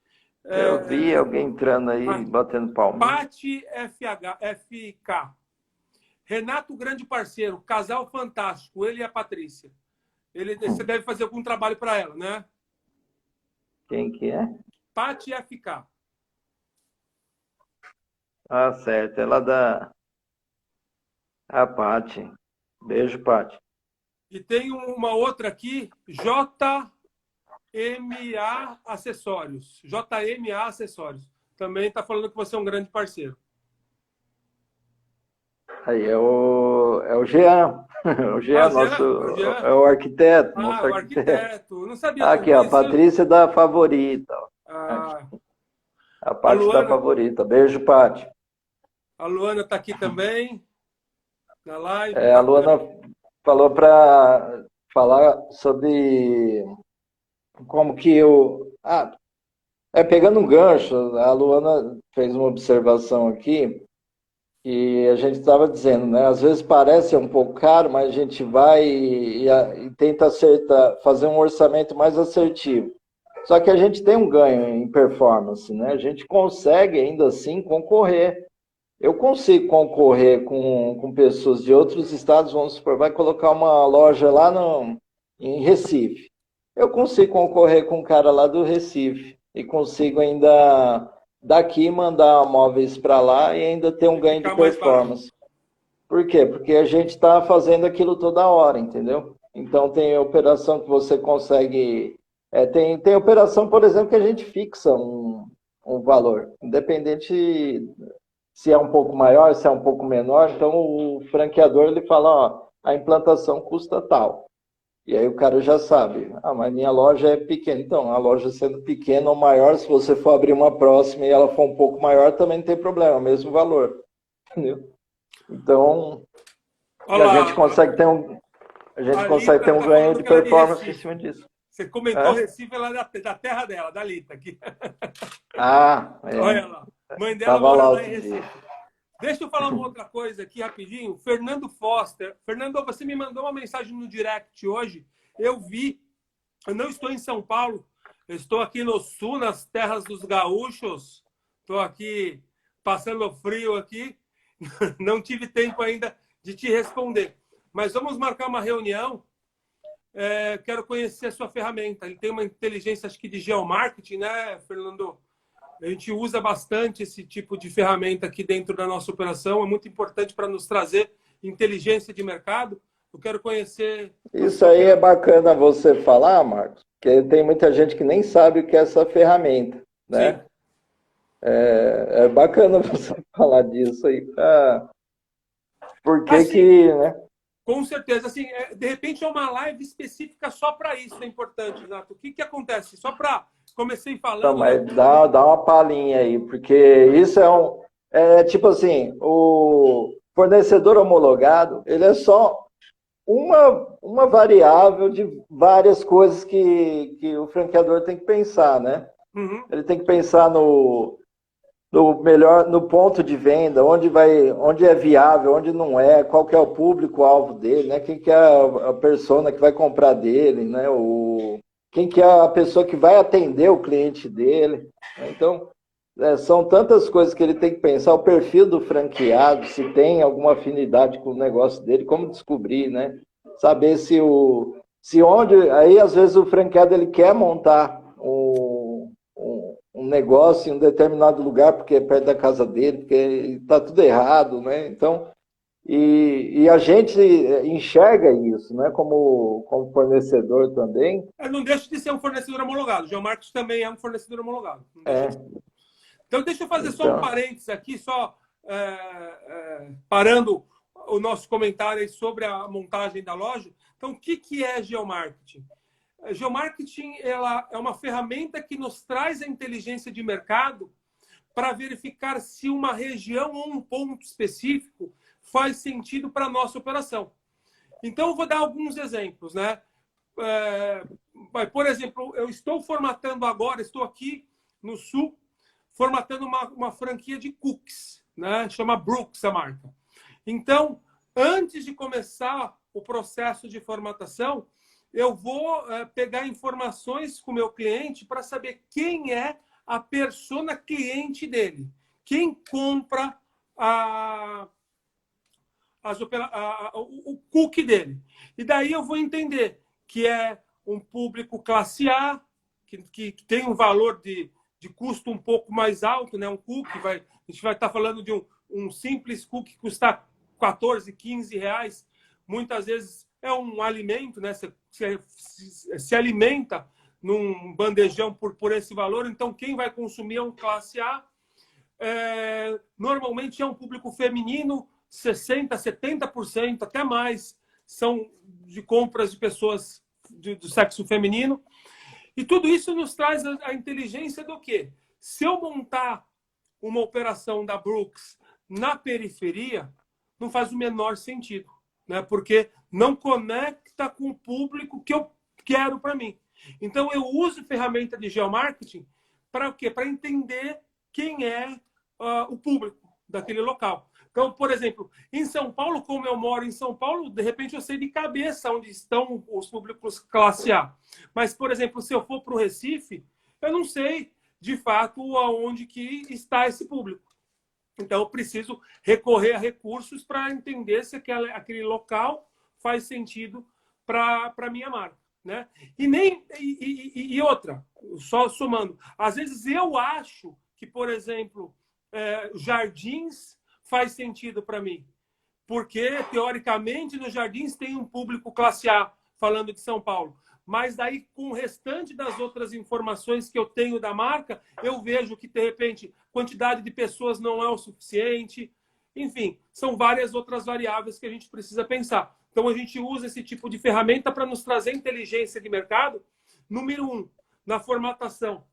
Eu vi alguém entrando aí, batendo palma. Pati FK. Renato, grande parceiro, casal fantástico, ele e a Patrícia. Você deve fazer algum trabalho para ela, né? Quem que é? Pati FK. Ah, certo. Ela dá a Pati. Beijo, Pati. E tem uma outra aqui, JMA Acessórios. JMA Acessórios. Também está falando que você é um grande parceiro. Aí é o Jean. O Jean, é o arquiteto. O arquiteto. Não sabia. Aqui, a Patrícia da Favorita. A Pati da Favorita. Beijo, Pati. A Luana está aqui também, na live. A Luana falou para falar sobre como que eu... pegando um gancho, a Luana fez uma observação aqui e a gente estava dizendo, né? Às vezes parece um pouco caro, mas a gente vai e tenta fazer um orçamento mais assertivo. Só que a gente tem um ganho em performance, né? A gente consegue ainda assim concorrer. Eu consigo concorrer com pessoas de outros estados, vamos supor, vai colocar uma loja lá em Recife. Eu consigo concorrer com um cara lá do Recife e consigo ainda daqui mandar móveis para lá e ainda ter um ganho de performance. Por quê? Porque a gente está fazendo aquilo toda hora, entendeu? Então tem operação que você consegue... tem operação, por exemplo, que a gente fixa um valor, independente se é um pouco maior, se é um pouco menor. Então o franqueador ele fala, ó, a implantação custa tal. E aí o cara já sabe, mas minha loja é pequena. Então, a loja sendo pequena ou maior, se você for abrir uma próxima e ela for um pouco maior, também não tem problema, mesmo valor. Entendeu? Então, a gente consegue ter um ganho de performance em cima disso. Você comentou Recife, ela é da terra dela, da Lita. Aqui. Olha lá. Mãe dela mora lá em Recife. Deixa eu falar uma outra coisa aqui rapidinho. Fernando Foster. Fernando, você me mandou uma mensagem no direct hoje. Eu vi. Eu não estou em São Paulo. Eu estou aqui no sul, nas terras dos gaúchos. Estou aqui passando frio aqui. Não tive tempo ainda de te responder. Mas vamos marcar uma reunião. Quero conhecer a sua ferramenta. Ele tem uma inteligência, acho que de geomarketing, né, Fernando? A gente usa bastante esse tipo de ferramenta aqui dentro da nossa operação. É muito importante para nos trazer inteligência de mercado. Eu quero conhecer... Isso aí é bacana você falar, Marcos, porque tem muita gente que nem sabe o que é essa ferramenta, né? Sim. É bacana você falar disso aí. Por que Assim, que, né? com certeza. Assim, de repente é uma live específica só para isso, é importante, Renato. O que acontece? Só para... Comecei Não, falando, né? mas dá uma palhinha aí, porque isso tipo assim, o fornecedor homologado, ele é só uma variável de várias coisas que o franqueador tem que pensar, né? Uhum. Ele tem que pensar no ponto de venda, onde é viável, onde não é, qual que é o público-alvo dele, né? Quem que é a persona que vai comprar dele, né? Quem que é a pessoa que vai atender o cliente dele. Então, são tantas coisas que ele tem que pensar, o perfil do franqueado, se tem alguma afinidade com o negócio dele, como descobrir, né? Saber se onde... Aí, às vezes, o franqueado ele quer montar um negócio em um determinado lugar, porque é perto da casa dele, porque está tudo errado, né? Então, e a gente enxerga isso, né? Como fornecedor também. Não deixa de ser um fornecedor homologado. O Geomarketing também é um fornecedor homologado. Não deixa de ser. Então, deixa eu fazer só um Então, parênteses aqui, só parando o nosso comentário aí sobre a montagem da loja. Então, o que é geomarketing? Geomarketing ela é uma ferramenta que nos traz a inteligência de mercado para verificar se uma região ou um ponto específico faz sentido para a nossa operação. Então, eu vou dar alguns exemplos, né? Por exemplo, eu estou formatando agora, estou aqui no Sul, formatando uma franquia de cookies, né? Chama Brooks a marca. Então, antes de começar o processo de formatação, eu vou pegar informações com o meu cliente para saber quem é a persona cliente dele, quem compra o cookie dele. E daí eu vou entender que é um público classe A, que tem um valor de custo um pouco mais alto, né? Um cookie, a gente vai estar falando de um simples cookie que custa 14, 15 reais. Muitas vezes é um alimento, né? Se alimenta num bandejão por esse valor. Então, quem vai consumir é um classe A. Normalmente é um público feminino, 60%, 70%, até mais, são de compras de pessoas do sexo feminino. E tudo isso nos traz a inteligência do quê? Se eu montar uma operação da Brooks na periferia, não faz o menor sentido, né? Porque não conecta com o público que eu quero para mim. Então, eu uso ferramenta de geomarketing para o quê? Para entender quem é o público daquele local. Então, por exemplo, em São Paulo, como eu moro em São Paulo, de repente eu sei de cabeça onde estão os públicos classe A. Mas, por exemplo, se eu for para o Recife, eu não sei, de fato, aonde que está esse público. Então, eu preciso recorrer a recursos para entender se aquele local faz sentido para a minha marca, né? E outra, só somando, às vezes eu acho que, por exemplo, Jardins faz sentido para mim, porque teoricamente nos Jardins tem um público classe A, falando de São Paulo, mas daí com o restante das outras informações que eu tenho da marca, eu vejo que de repente quantidade de pessoas não é o suficiente, enfim, são várias outras variáveis que a gente precisa pensar. Então a gente usa esse tipo de ferramenta para nos trazer inteligência de mercado. Número 1, na formatação,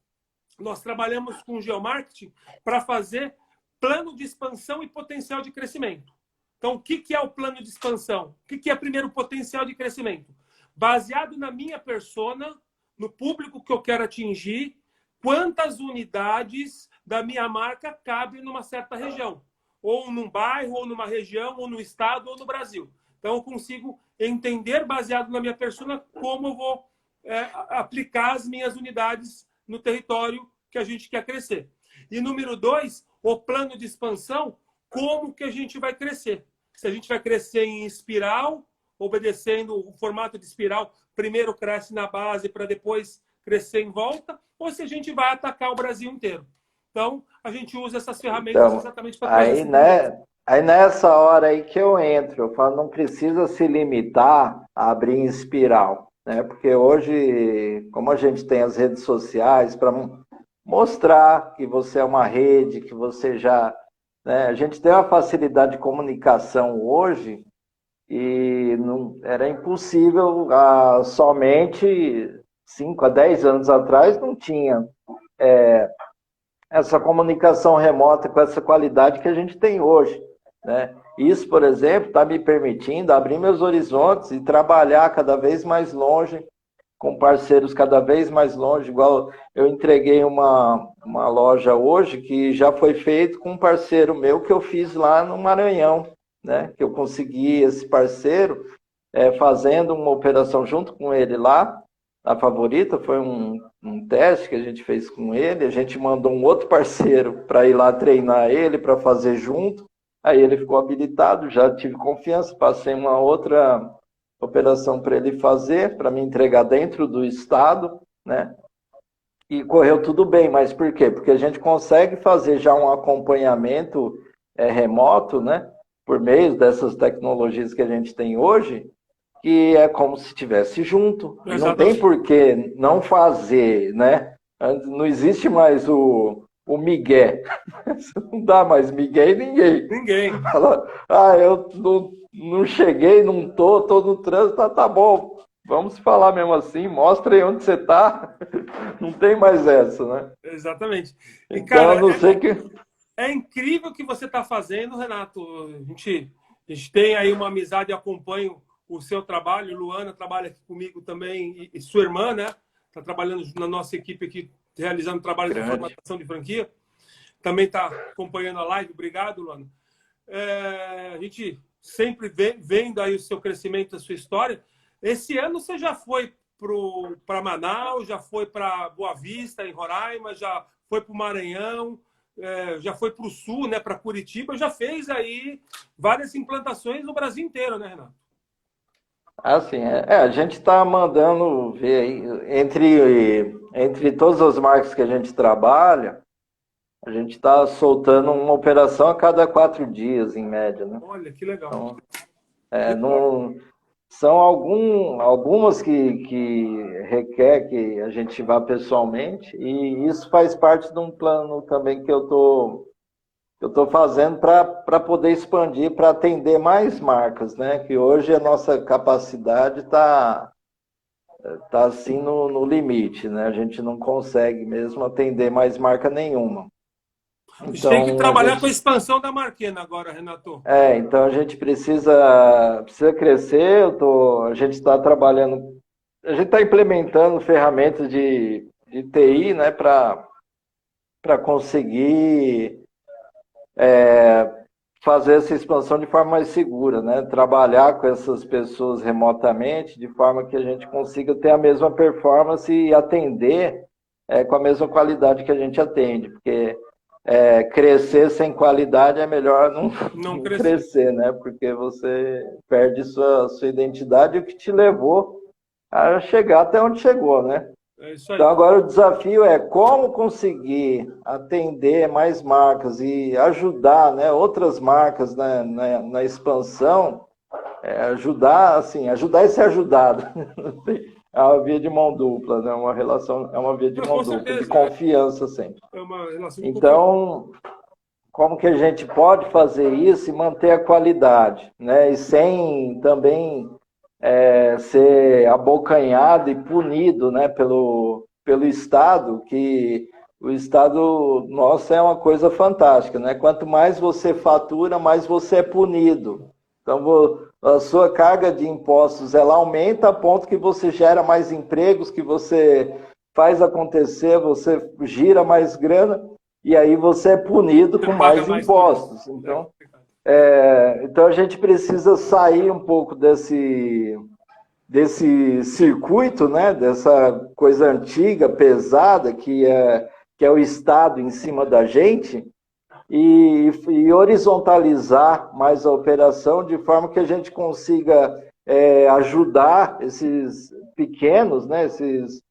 nós trabalhamos com geomarketing para fazer plano de expansão e potencial de crescimento. Então, o que é o plano de expansão? O que é, primeiro, o potencial de crescimento? Baseado na minha persona, no público que eu quero atingir, quantas unidades da minha marca cabem numa certa região, ou num bairro, ou numa região, ou no estado, ou no Brasil. Então, eu consigo entender, baseado na minha persona, como eu vou aplicar as minhas unidades no território que a gente quer crescer. E número 2, o plano de expansão, como que a gente vai crescer. Se a gente vai crescer em espiral, obedecendo o formato de espiral, primeiro cresce na base para depois crescer em volta, ou se a gente vai atacar o Brasil inteiro. Então, a gente usa essas ferramentas Então, exatamente para trazer essa aí nessa hora aí que eu entro, eu falo, não precisa se limitar a abrir em espiral, né? Porque hoje, como a gente tem as redes sociais para mostrar que você é uma rede, que você já, né? A gente tem uma facilidade de comunicação hoje e não, era impossível, somente 5 a 10 anos atrás não tinha essa comunicação remota com essa qualidade que a gente tem hoje, né? Isso, por exemplo, está me permitindo abrir meus horizontes e trabalhar cada vez mais longe, com parceiros cada vez mais longe, igual eu entreguei uma loja hoje que já foi feito com um parceiro meu que eu fiz lá no Maranhão, né? Que eu consegui esse parceiro fazendo uma operação junto com ele lá. A Favorita foi um teste que a gente fez com ele, a gente mandou um outro parceiro para ir lá treinar ele, para fazer junto, aí ele ficou habilitado, já tive confiança, passei uma outra operação para ele fazer, para me entregar dentro do estado, né? E correu tudo bem, mas por quê? Porque a gente consegue fazer já um acompanhamento remoto, né? Por meio dessas tecnologias que a gente tem hoje, que é como se estivesse junto. E não tem por que não fazer, né? Não existe mais o migué. Não dá mais migué em ninguém. Ninguém. Fala, eu não cheguei, não tô no trânsito, tá bom. Vamos falar mesmo assim, mostra aí onde você tá. Não tem mais essa, né? Exatamente. E, então, cara, não sei que... é incrível o que você está fazendo, Renato. A gente tem aí uma amizade, acompanho o seu trabalho. Luana trabalha aqui comigo também, e sua irmã, né? Está trabalhando na nossa equipe aqui, realizando trabalho de formatação de franquia. Também está acompanhando a live. Obrigado, Luana. A gente sempre vendo aí o seu crescimento, a sua história. Esse ano você já foi para Manaus, já foi para Boa Vista, em Roraima, já foi para o Maranhão, já foi para o Sul, né? Para Curitiba, já fez aí várias implantações no Brasil inteiro, né, Renato? Assim, a gente está mandando ver aí, entre todas as marcas que a gente trabalha, a gente está soltando uma operação a cada 4 dias, em média, né? Olha, que legal. Então, são algumas que requer que a gente vá pessoalmente, e isso faz parte de um plano também que eu tô fazendo para poder expandir, para atender mais marcas, né? Que hoje a nossa capacidade está assim no limite, né? A gente não consegue mesmo atender mais marca nenhuma. A gente tem que Então, trabalhar com a expansão da Marquena agora, Renato. então a gente precisa crescer. A gente está trabalhando, a gente está implementando ferramentas de TI, né? Para conseguir fazer essa expansão de forma mais segura, né? Trabalhar com essas pessoas remotamente, de forma que a gente consiga ter a mesma performance e atender com a mesma qualidade que a gente atende, porque crescer sem qualidade é melhor não crescer, né? Porque você perde sua identidade e o que te levou a chegar até onde chegou, né? É isso aí. Então, agora o desafio é como conseguir atender mais marcas e ajudar, né, outras marcas na expansão, ajudar e ser ajudado. É uma via de mão dupla, né? Uma relação, é uma via de mão dupla, de confiança sempre. É uma relação de então, como que a gente pode fazer isso e manter a qualidade, né? E sem também ser abocanhado e punido, né, pelo Estado, que o Estado nosso é uma coisa fantástica, né? Quanto mais você fatura, mais você é punido. Então, a sua carga de impostos ela aumenta a ponto que você gera mais empregos, que você faz acontecer, você gira mais grana, e aí você é punido com mais impostos. Então a gente precisa sair um pouco desse circuito, né? Dessa coisa antiga, pesada, que é o Estado em cima da gente, e horizontalizar mais a operação, de forma que a gente consiga ajudar esses pequenos, né, esses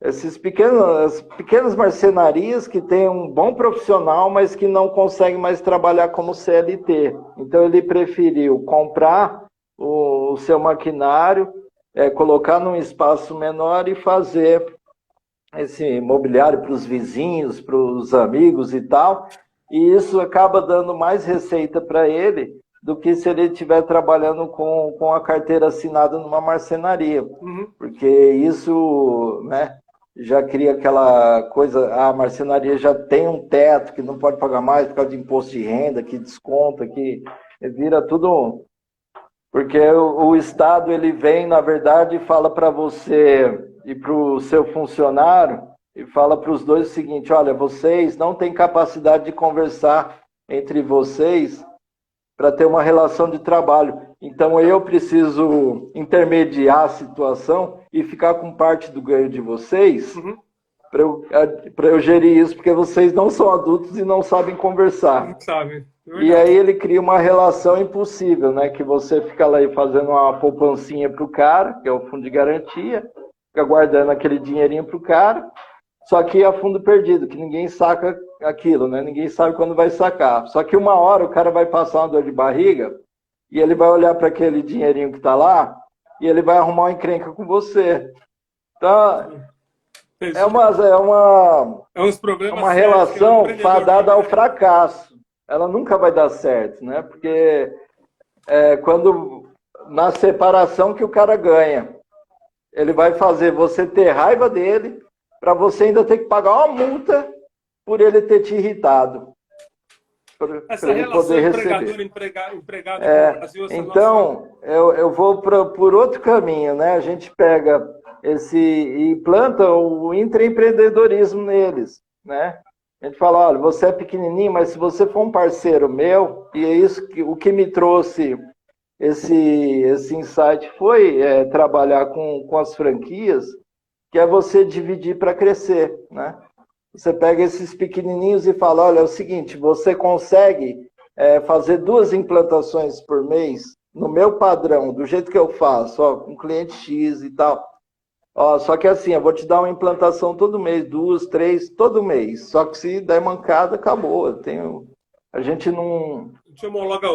as pequenas marcenarias que têm um bom profissional, mas que não conseguem mais trabalhar como CLT. Então ele preferiu comprar o seu maquinário, colocar num espaço menor e fazer esse mobiliário para os vizinhos, para os amigos e tal, e isso acaba dando mais receita para ele do que se ele estiver trabalhando com a carteira assinada numa marcenaria, porque isso, né, já cria aquela coisa, a marcenaria já tem um teto que não pode pagar mais por causa de imposto de renda, que desconta, que vira tudo... Porque o Estado, ele vem, na verdade, e fala para você e para o seu funcionário, e fala para os dois o seguinte: olha, vocês não têm capacidade de conversar entre vocês para ter uma relação de trabalho. Então eu preciso intermediar a situação e ficar com parte do ganho de vocês para eu gerir isso, porque vocês não são adultos e não sabem conversar. Não sabe. E aí ele cria uma relação impossível, né? Que você fica lá aí fazendo uma poupancinha para o cara, que é o fundo de garantia, fica guardando aquele dinheirinho para o cara, só que é fundo perdido, que ninguém saca aquilo, né? Ninguém sabe quando vai sacar. Só que uma hora o cara vai passar uma dor de barriga e ele vai olhar para aquele dinheirinho que está lá e ele vai arrumar uma encrenca com você. Então, é uma relação fadada ao fracasso. Ela nunca vai dar certo, né? Porque quando na separação que o cara ganha, ele vai fazer você ter raiva dele, para você ainda ter que pagar uma multa por ele ter te irritado. Essa relação empregador-empregado no Brasil... Então, eu vou por outro caminho, né? A gente pega e planta o intraempreendedorismo neles, né? A gente fala, olha, você é pequenininho, mas se você for um parceiro meu, e é isso o que me trouxe esse insight foi trabalhar com as franquias, que é você dividir para crescer, né? Você pega esses pequenininhos e fala, olha, é o seguinte, você consegue fazer 2 implantações por mês no meu padrão, do jeito que eu faço, ó, com cliente X e tal. Ó, só que assim, eu vou te dar uma implantação todo mês, 2, 3, todo mês. Só que se der mancada, acabou. A gente não...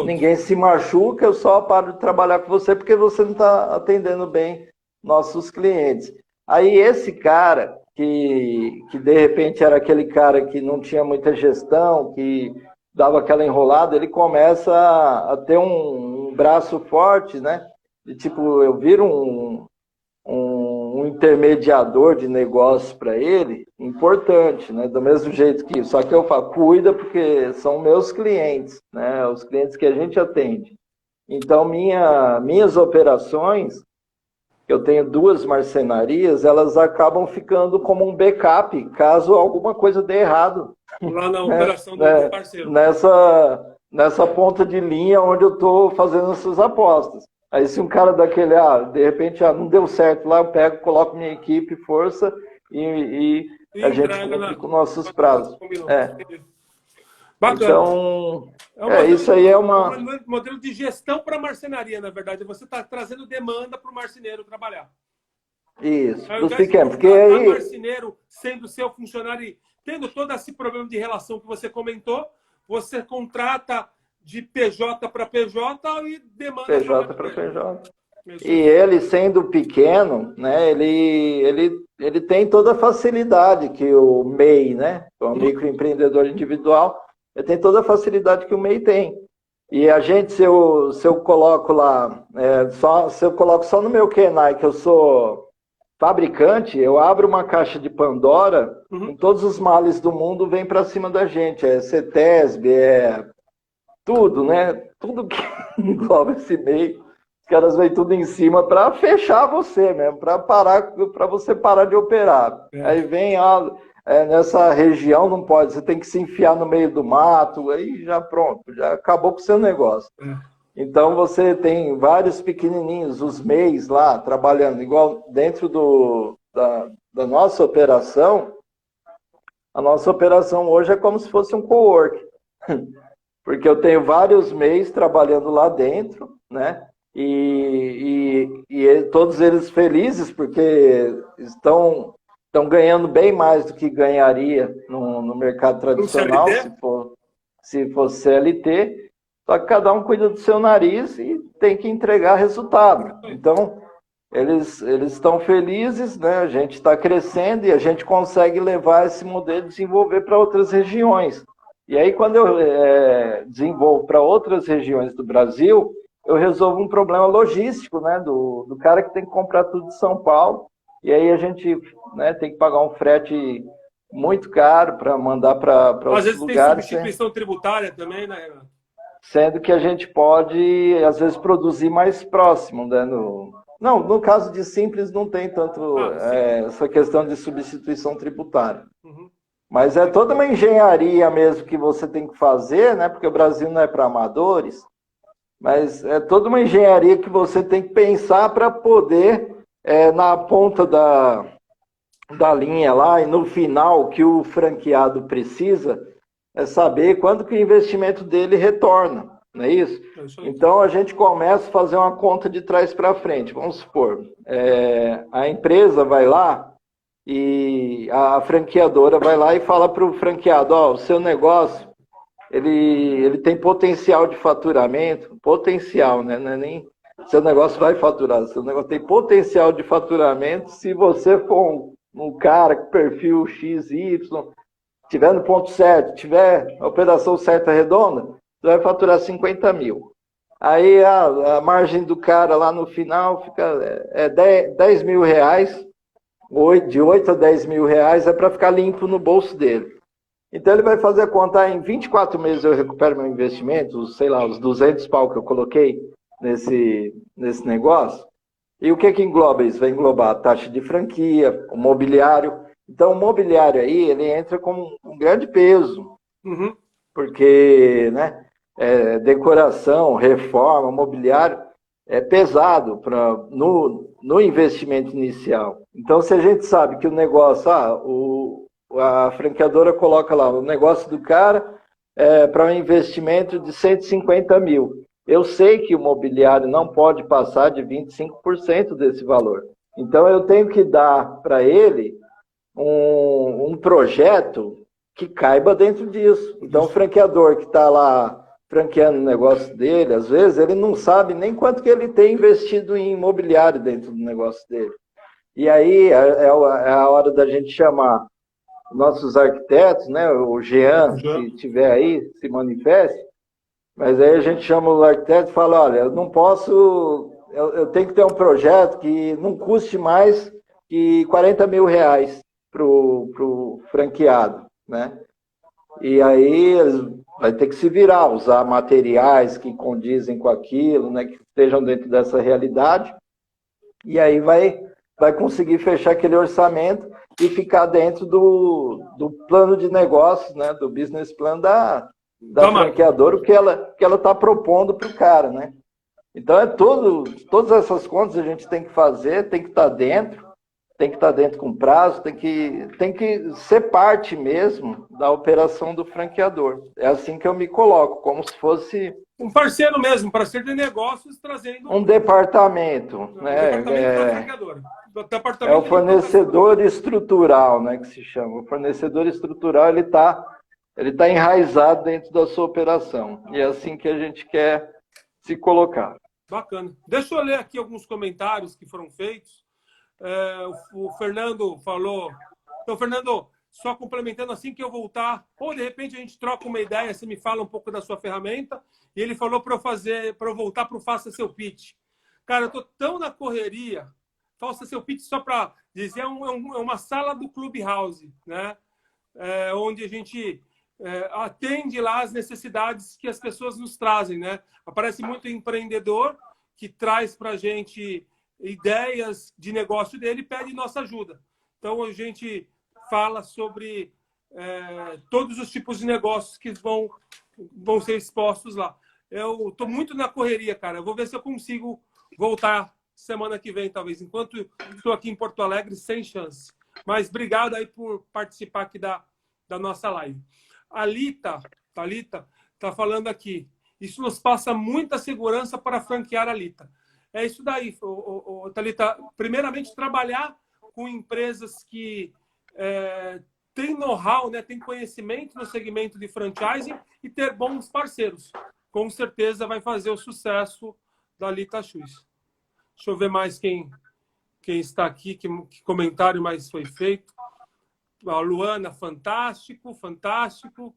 Ninguém se machuca, eu só paro de trabalhar com você porque você não está atendendo bem nossos clientes. Aí esse cara, que de repente era aquele cara que não tinha muita gestão, que dava aquela enrolada, ele começa a ter um braço forte, né? De tipo, eu viro um intermediador de negócio para ele, importante, né? Do mesmo jeito que... Só que eu falo, cuida, porque são meus clientes, né? Os clientes que a gente atende. Então, minhas operações, eu tenho 2 marcenarias, elas acabam ficando como um backup, caso alguma coisa dê errado. Lá na operação do parceiro. Nessa ponta de linha onde eu estou fazendo essas apostas. Aí se um cara daquele, de repente, não deu certo lá, eu pego, coloco minha equipe, força e a gente cumpre com nossos prazos. Bacana. Então, isso aí é uma... Um modelo de gestão para marcenaria, na verdade. Você está trazendo demanda para o marceneiro trabalhar. Isso, Ao dos invés de pequenos. Porque contratar marceneiro sendo seu funcionário e tendo todo esse problema de relação que você comentou, você contrata de PJ para PJ e demanda PJ para PJ. E ele, sendo pequeno, né, ele tem toda a facilidade que o MEI, né, o microempreendedor individual, ele tem toda a facilidade que o MEI tem. E a gente, se eu coloco lá, se eu coloco só no meu KENAI, que eu sou fabricante, eu abro uma caixa de Pandora, com todos os males do mundo vem para cima da gente. É CETESB, tudo, né? Tudo que engloba esse meio, os caras vêm tudo em cima para fechar você mesmo, para você parar de operar. Aí vem, nessa região não pode, você tem que se enfiar no meio do mato, aí já pronto, já acabou com o seu negócio. Então você tem vários pequenininhos, os MEIs lá, trabalhando, igual dentro da nossa operação. A nossa operação hoje é como se fosse um cowork. porque eu tenho vários meses trabalhando lá dentro, né? Todos eles felizes porque estão ganhando bem mais do que ganharia no mercado Um tradicional, CLT? se fosse CLT. Só que cada um cuida do seu nariz e tem que entregar resultado. Então, eles estão felizes, né? A gente está crescendo e a gente consegue levar esse modelo e desenvolver para outras regiões. E aí, quando eu desenvolvo para outras regiões do Brasil, eu resolvo um problema logístico, né? Do cara que tem que comprar tudo de São Paulo. E aí a gente, né, tem que pagar um frete muito caro para mandar para Às outros vezes tem lugares, substituição tributária também, né, Renato? sendo que a gente pode, às vezes, produzir mais próximo, né? Não, no caso de Simples não tem tanto Ah, sim. essa questão de substituição tributária. Uhum. Mas é toda uma engenharia mesmo que você tem que fazer, né? Porque o Brasil não é para amadores, mas é toda uma engenharia que você tem que pensar para poder, na ponta da linha lá, e no final, o que o franqueado precisa é saber quando que o investimento dele retorna, não é isso? É isso aí. Então a gente começa a fazer uma conta de trás para frente. Vamos supor, a empresa vai lá e a franqueadora vai lá e fala para o franqueado, ó, o seu negócio ele tem potencial de faturamento, potencial, né? Não é nem seu negócio vai faturar, seu negócio tem potencial de faturamento se você for um cara com perfil XY, tiver no ponto certo, tiver a operação certa redonda, você vai faturar 50 mil. Aí a margem do cara lá no final fica 10 mil reais, de 8 a 10 mil reais é para ficar limpo no bolso dele. Então ele vai fazer a conta, em 24 meses eu recupero meu investimento, sei lá, os 200 pau que eu coloquei nesse negócio. E o que engloba isso? Vai englobar a taxa de franquia, o mobiliário. Então o mobiliário aí, ele entra com um grande peso, Uhum. porque, né, decoração, reforma, mobiliário é pesado no investimento inicial. Então se a gente sabe que o negócio, a franqueadora coloca lá o negócio do cara para um investimento de 150 mil. Eu sei que o mobiliário não pode passar de 25% desse valor. Então, eu tenho que dar para ele um projeto que caiba dentro disso. Então, o franqueador que está lá franqueando o negócio dele, às vezes, ele não sabe nem quanto que ele tem investido em imobiliário dentro do negócio dele. E aí é a hora da gente chamar nossos arquitetos, né? O Jean, se tiver aí, se manifeste. Mas aí a gente chama o arquiteto e fala, olha, eu não posso, eu tenho que ter um projeto que não custe mais que 40 mil reais para o franqueado, né? E aí vai ter que se virar, usar materiais que condizem com aquilo, né? Que estejam dentro dessa realidade. E aí vai conseguir fechar aquele orçamento e ficar dentro do plano de negócios, né? Do business plan da franqueadora, o que ela está propondo para o cara, né? Então todas essas contas a gente tem que fazer, tem que estar dentro com prazo, tem que ser parte mesmo da operação do franqueador. É assim que eu me coloco, como se fosse um parceiro mesmo, parceiro de negócios, trazendo um departamento, né? departamento da franqueadora. É o fornecedor estrutural, né, que se chama. O fornecedor estrutural, ele tá enraizado dentro da sua operação. E é assim que a gente quer se colocar. Bacana. Deixa eu ler aqui alguns comentários que foram feitos. O Fernando falou... Então, Fernando, só complementando, assim que eu voltar, ou de repente a gente troca uma ideia, você me fala um pouco da sua ferramenta, e ele falou para eu voltar para o Faça Seu Pitch. Cara, eu tô tão na correria. Faça Seu Pitch, só para dizer, é uma sala do Clubhouse, né? Onde a gente atende lá as necessidades que as pessoas nos trazem, né? Aparece muito empreendedor que traz para a gente ideias de negócio dele e pede nossa ajuda. Então, a gente fala sobre todos os tipos de negócios que vão ser expostos lá. Eu estou muito na correria, cara. Eu vou ver se eu consigo voltar semana que vem, talvez. Enquanto estou aqui em Porto Alegre, sem chance. Mas obrigado aí por participar aqui da nossa live. A Lita Thalita, está falando aqui. Isso nos passa muita segurança para franquear a Lita. É isso daí, Thalita. Primeiramente, trabalhar com empresas que têm know-how, né, têm conhecimento no segmento de franchising e ter bons parceiros. Com certeza vai fazer o sucesso da Lita Shoes. Deixa eu ver mais quem está aqui, que comentário mais foi feito. A Luana, fantástico, fantástico.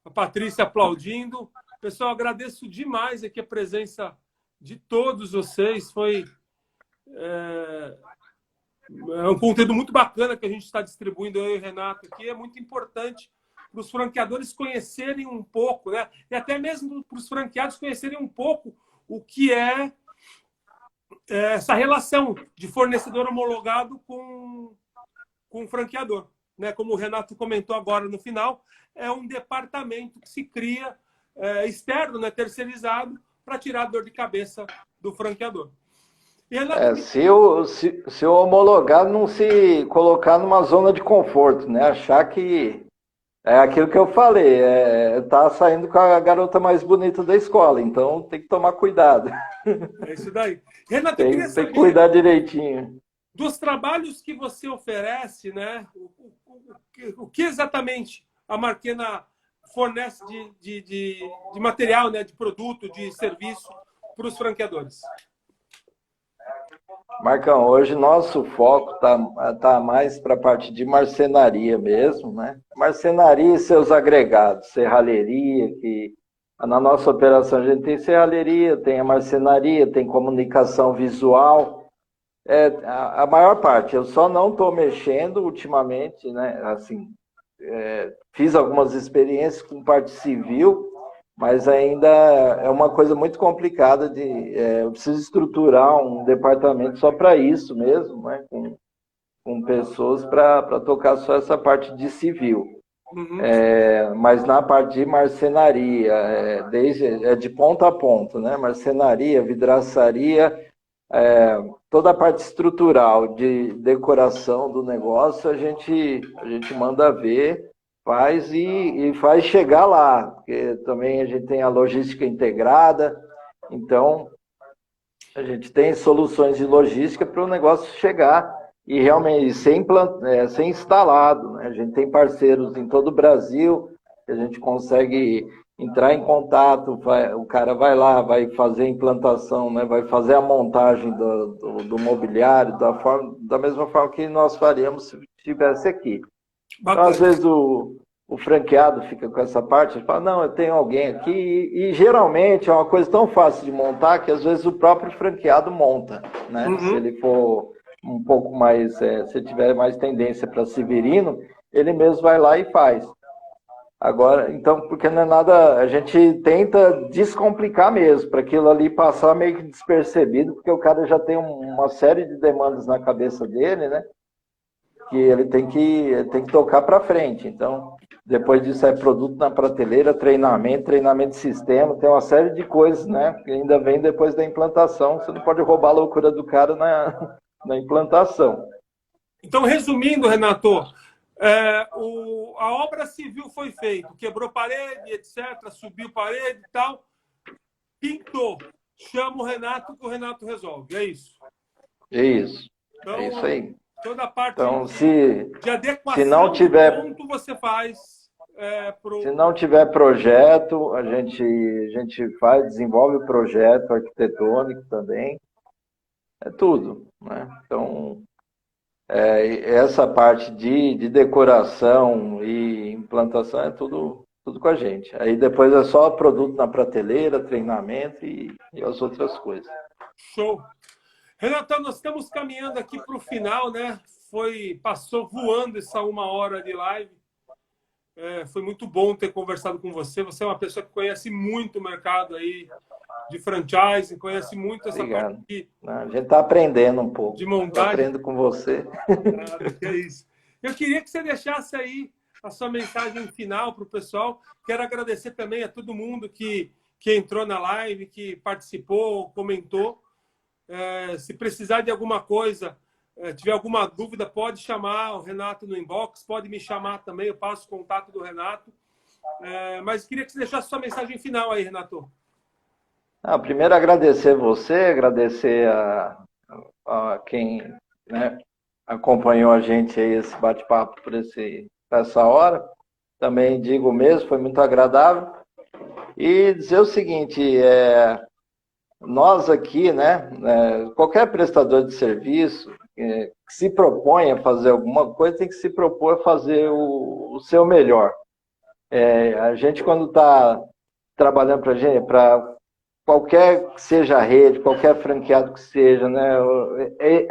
A Patrícia aplaudindo. Pessoal, agradeço demais aqui a presença de todos vocês. Foi um conteúdo muito bacana que a gente está distribuindo, eu e o Renato aqui. É muito importante para os franqueadores conhecerem um pouco, né? E até mesmo para os franqueados conhecerem um pouco o que é essa relação de fornecedor homologado com o franqueador. Né? Como o Renato comentou agora no final, é um departamento que se cria externo, né? Terceirizado, para tirar a dor de cabeça do franqueador. E Renato, se o homologado não se colocar numa zona de conforto, né? Achar que é aquilo que eu falei, tá saindo com a garota mais bonita da escola, então tem que tomar cuidado. É isso daí. Renato, tem que cuidar direitinho. Dos trabalhos que você oferece, né? O que exatamente a Marchena fornece de material, né? De produto, de serviço para os franqueadores? Marcão, hoje nosso foco tá mais para a parte de marcenaria mesmo, né? Marcenaria e seus agregados, serralheria, que na nossa operação a gente tem serralheria, tem a marcenaria, tem comunicação visual. A maior parte, eu só não estou mexendo ultimamente, né? Assim, fiz algumas experiências com parte civil, mas ainda é uma coisa muito complicada eu preciso estruturar um departamento só para isso mesmo, né? Com pessoas para tocar só essa parte de civil. Uhum. Mas na parte de marcenaria, de ponta a ponta, né? Marcenaria, vidraçaria, toda a parte estrutural de decoração do negócio, a gente manda ver, faz e faz chegar lá, porque também a gente tem a logística integrada, então a gente tem soluções de logística para o negócio chegar e realmente ser instalado, né? A gente tem parceiros em todo o Brasil, que a gente consegue entrar em contato, o cara vai lá, vai fazer a implantação, né? Vai fazer a montagem do mobiliário da mesma forma que nós faríamos se estivesse aqui. Então, às vezes o franqueado fica com essa parte, ele fala, não, eu tenho alguém aqui, e geralmente é uma coisa tão fácil de montar que às vezes o próprio franqueado monta, né? Uhum. Se ele for um pouco mais, se tiver mais tendência para severino, ele mesmo vai lá e faz. Agora, então, porque não é nada, a gente tenta descomplicar mesmo, para aquilo ali passar meio que despercebido, porque o cara já tem uma série de demandas na cabeça dele, né? Que ele tem que tocar para frente. Então, depois disso é produto na prateleira, treinamento de sistema, tem uma série de coisas, né? Que ainda vem depois da implantação. Você não pode roubar a loucura do cara na implantação. Então, resumindo, Renato, a obra civil foi feita, quebrou parede, etc., subiu parede e tal, pintou. Chama o Renato que o Renato resolve. É isso? Isso. Então, é isso aí. Toda a parte então, de adequação se não tiver, do ponto você faz. Se não tiver projeto, a gente desenvolve o projeto arquitetônico também. É tudo, né? Então, essa parte de decoração e implantação é tudo com a gente. Aí depois é só produto na prateleira, treinamento e as outras coisas. Show! Renato, nós estamos caminhando aqui para o final, né? Passou voando essa 1 hora de live. Foi muito bom ter conversado com você. Você é uma pessoa que conhece muito o mercado aí de franchising, conhece muito essa Obrigado. parte A gente está aprendendo um pouco. De montagem. Aprendo com você. É isso. Eu queria que você deixasse aí a sua mensagem final para o pessoal. Quero agradecer também a todo mundo que entrou na live, que participou, comentou. Se precisar de alguma coisa, tiver alguma dúvida, pode chamar o Renato no inbox, pode me chamar também, eu passo o contato do Renato. Mas queria que você deixasse sua mensagem final aí, Renato. Primeiro agradecer você, agradecer a quem, né, acompanhou a gente aí, esse bate-papo por essa hora. Também digo mesmo, foi muito agradável. E dizer o seguinte, nós aqui, né, qualquer prestador de serviço que se propõe a fazer alguma coisa, tem que se propor a fazer o seu melhor. A gente, quando está trabalhando para qualquer que seja a rede, qualquer franqueado que seja, né,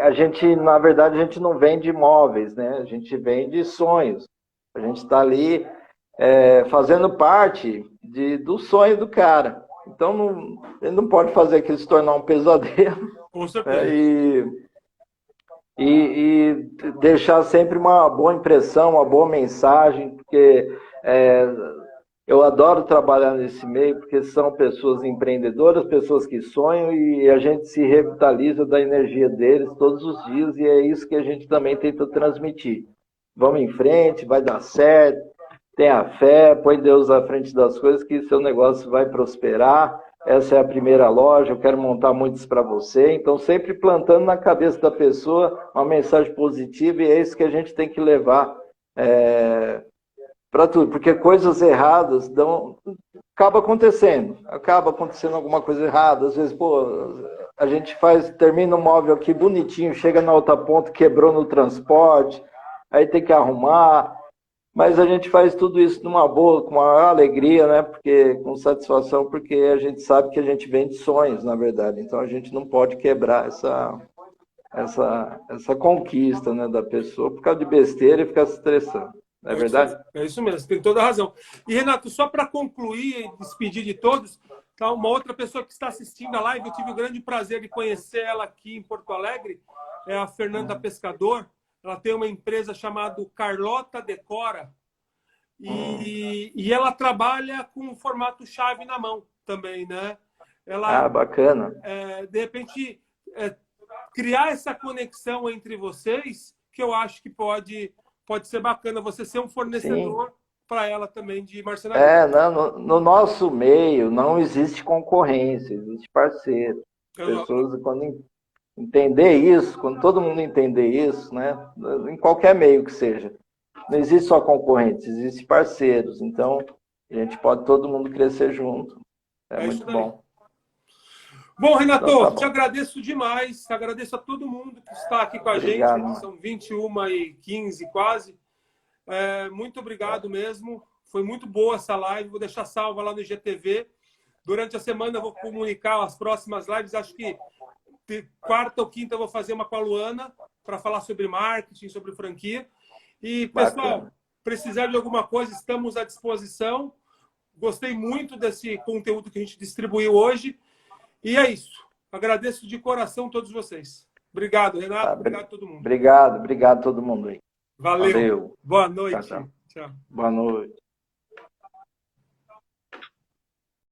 a gente, na verdade, a gente não vende imóveis, né, a gente vende sonhos. A gente está ali fazendo parte do sonho do cara. Então, ele não pode fazer aquilo se tornar um pesadelo. Com certeza. E deixar sempre uma boa impressão, uma boa mensagem, porque eu adoro trabalhar nesse meio, porque são pessoas empreendedoras, pessoas que sonham, e a gente se revitaliza da energia deles todos os dias, e é isso que a gente também tenta transmitir. Vamos em frente, vai dar certo, tenha fé, põe Deus à frente das coisas, que seu negócio vai prosperar. Essa é a primeira loja, eu quero montar muitos para você. Então, sempre plantando na cabeça da pessoa uma mensagem positiva, e é isso que a gente tem que levar para tudo. Porque coisas erradas acaba acontecendo alguma coisa errada. Às vezes, a gente termina um móvel aqui bonitinho, chega na outra ponta, quebrou no transporte, aí tem que arrumar. Mas a gente faz tudo isso numa boa, com uma maior alegria, né? Com satisfação, porque a gente sabe que a gente vende sonhos, na verdade. Então a gente não pode quebrar essa conquista, né, da pessoa por causa de besteira e ficar se estressando. Não é verdade? É isso mesmo, tem toda a razão. E, Renato, só para concluir e despedir de todos, tá, uma outra pessoa que está assistindo a live, eu tive o grande prazer de conhecer ela aqui em Porto Alegre, é a Fernanda Pescador. Ela tem uma empresa chamada Carlota Decora e ela trabalha com o formato chave na mão também, né? Ela, bacana. De repente, criar essa conexão entre vocês, que eu acho que pode ser bacana você ser um fornecedor para ela também de marcenaria. No nosso meio não existe concorrência, existe parceiro. Pessoas, quando entender isso, quando todo mundo entender isso, né, em qualquer meio que seja, não existe só concorrentes, existe parceiros. Então, a gente pode todo mundo crescer junto. É muito bom. Bom, Renato, então, te agradeço demais. Agradeço a todo mundo que está aqui com a gente. São 21h15 quase. Muito obrigado mesmo. Foi muito boa essa live. Vou deixar salva lá no IGTV. Durante a semana eu vou comunicar as próximas lives. Acho que quarta ou quinta eu vou fazer uma com a Luana para falar sobre marketing, sobre franquia. E, pessoal, precisar de alguma coisa, estamos à disposição. Gostei muito desse conteúdo que a gente distribuiu hoje. E é isso. Agradeço de coração a todos vocês. Obrigado, Renato. Obrigado a todo mundo. Obrigado a todo mundo aí. Valeu. Boa noite. Tchau. Boa noite.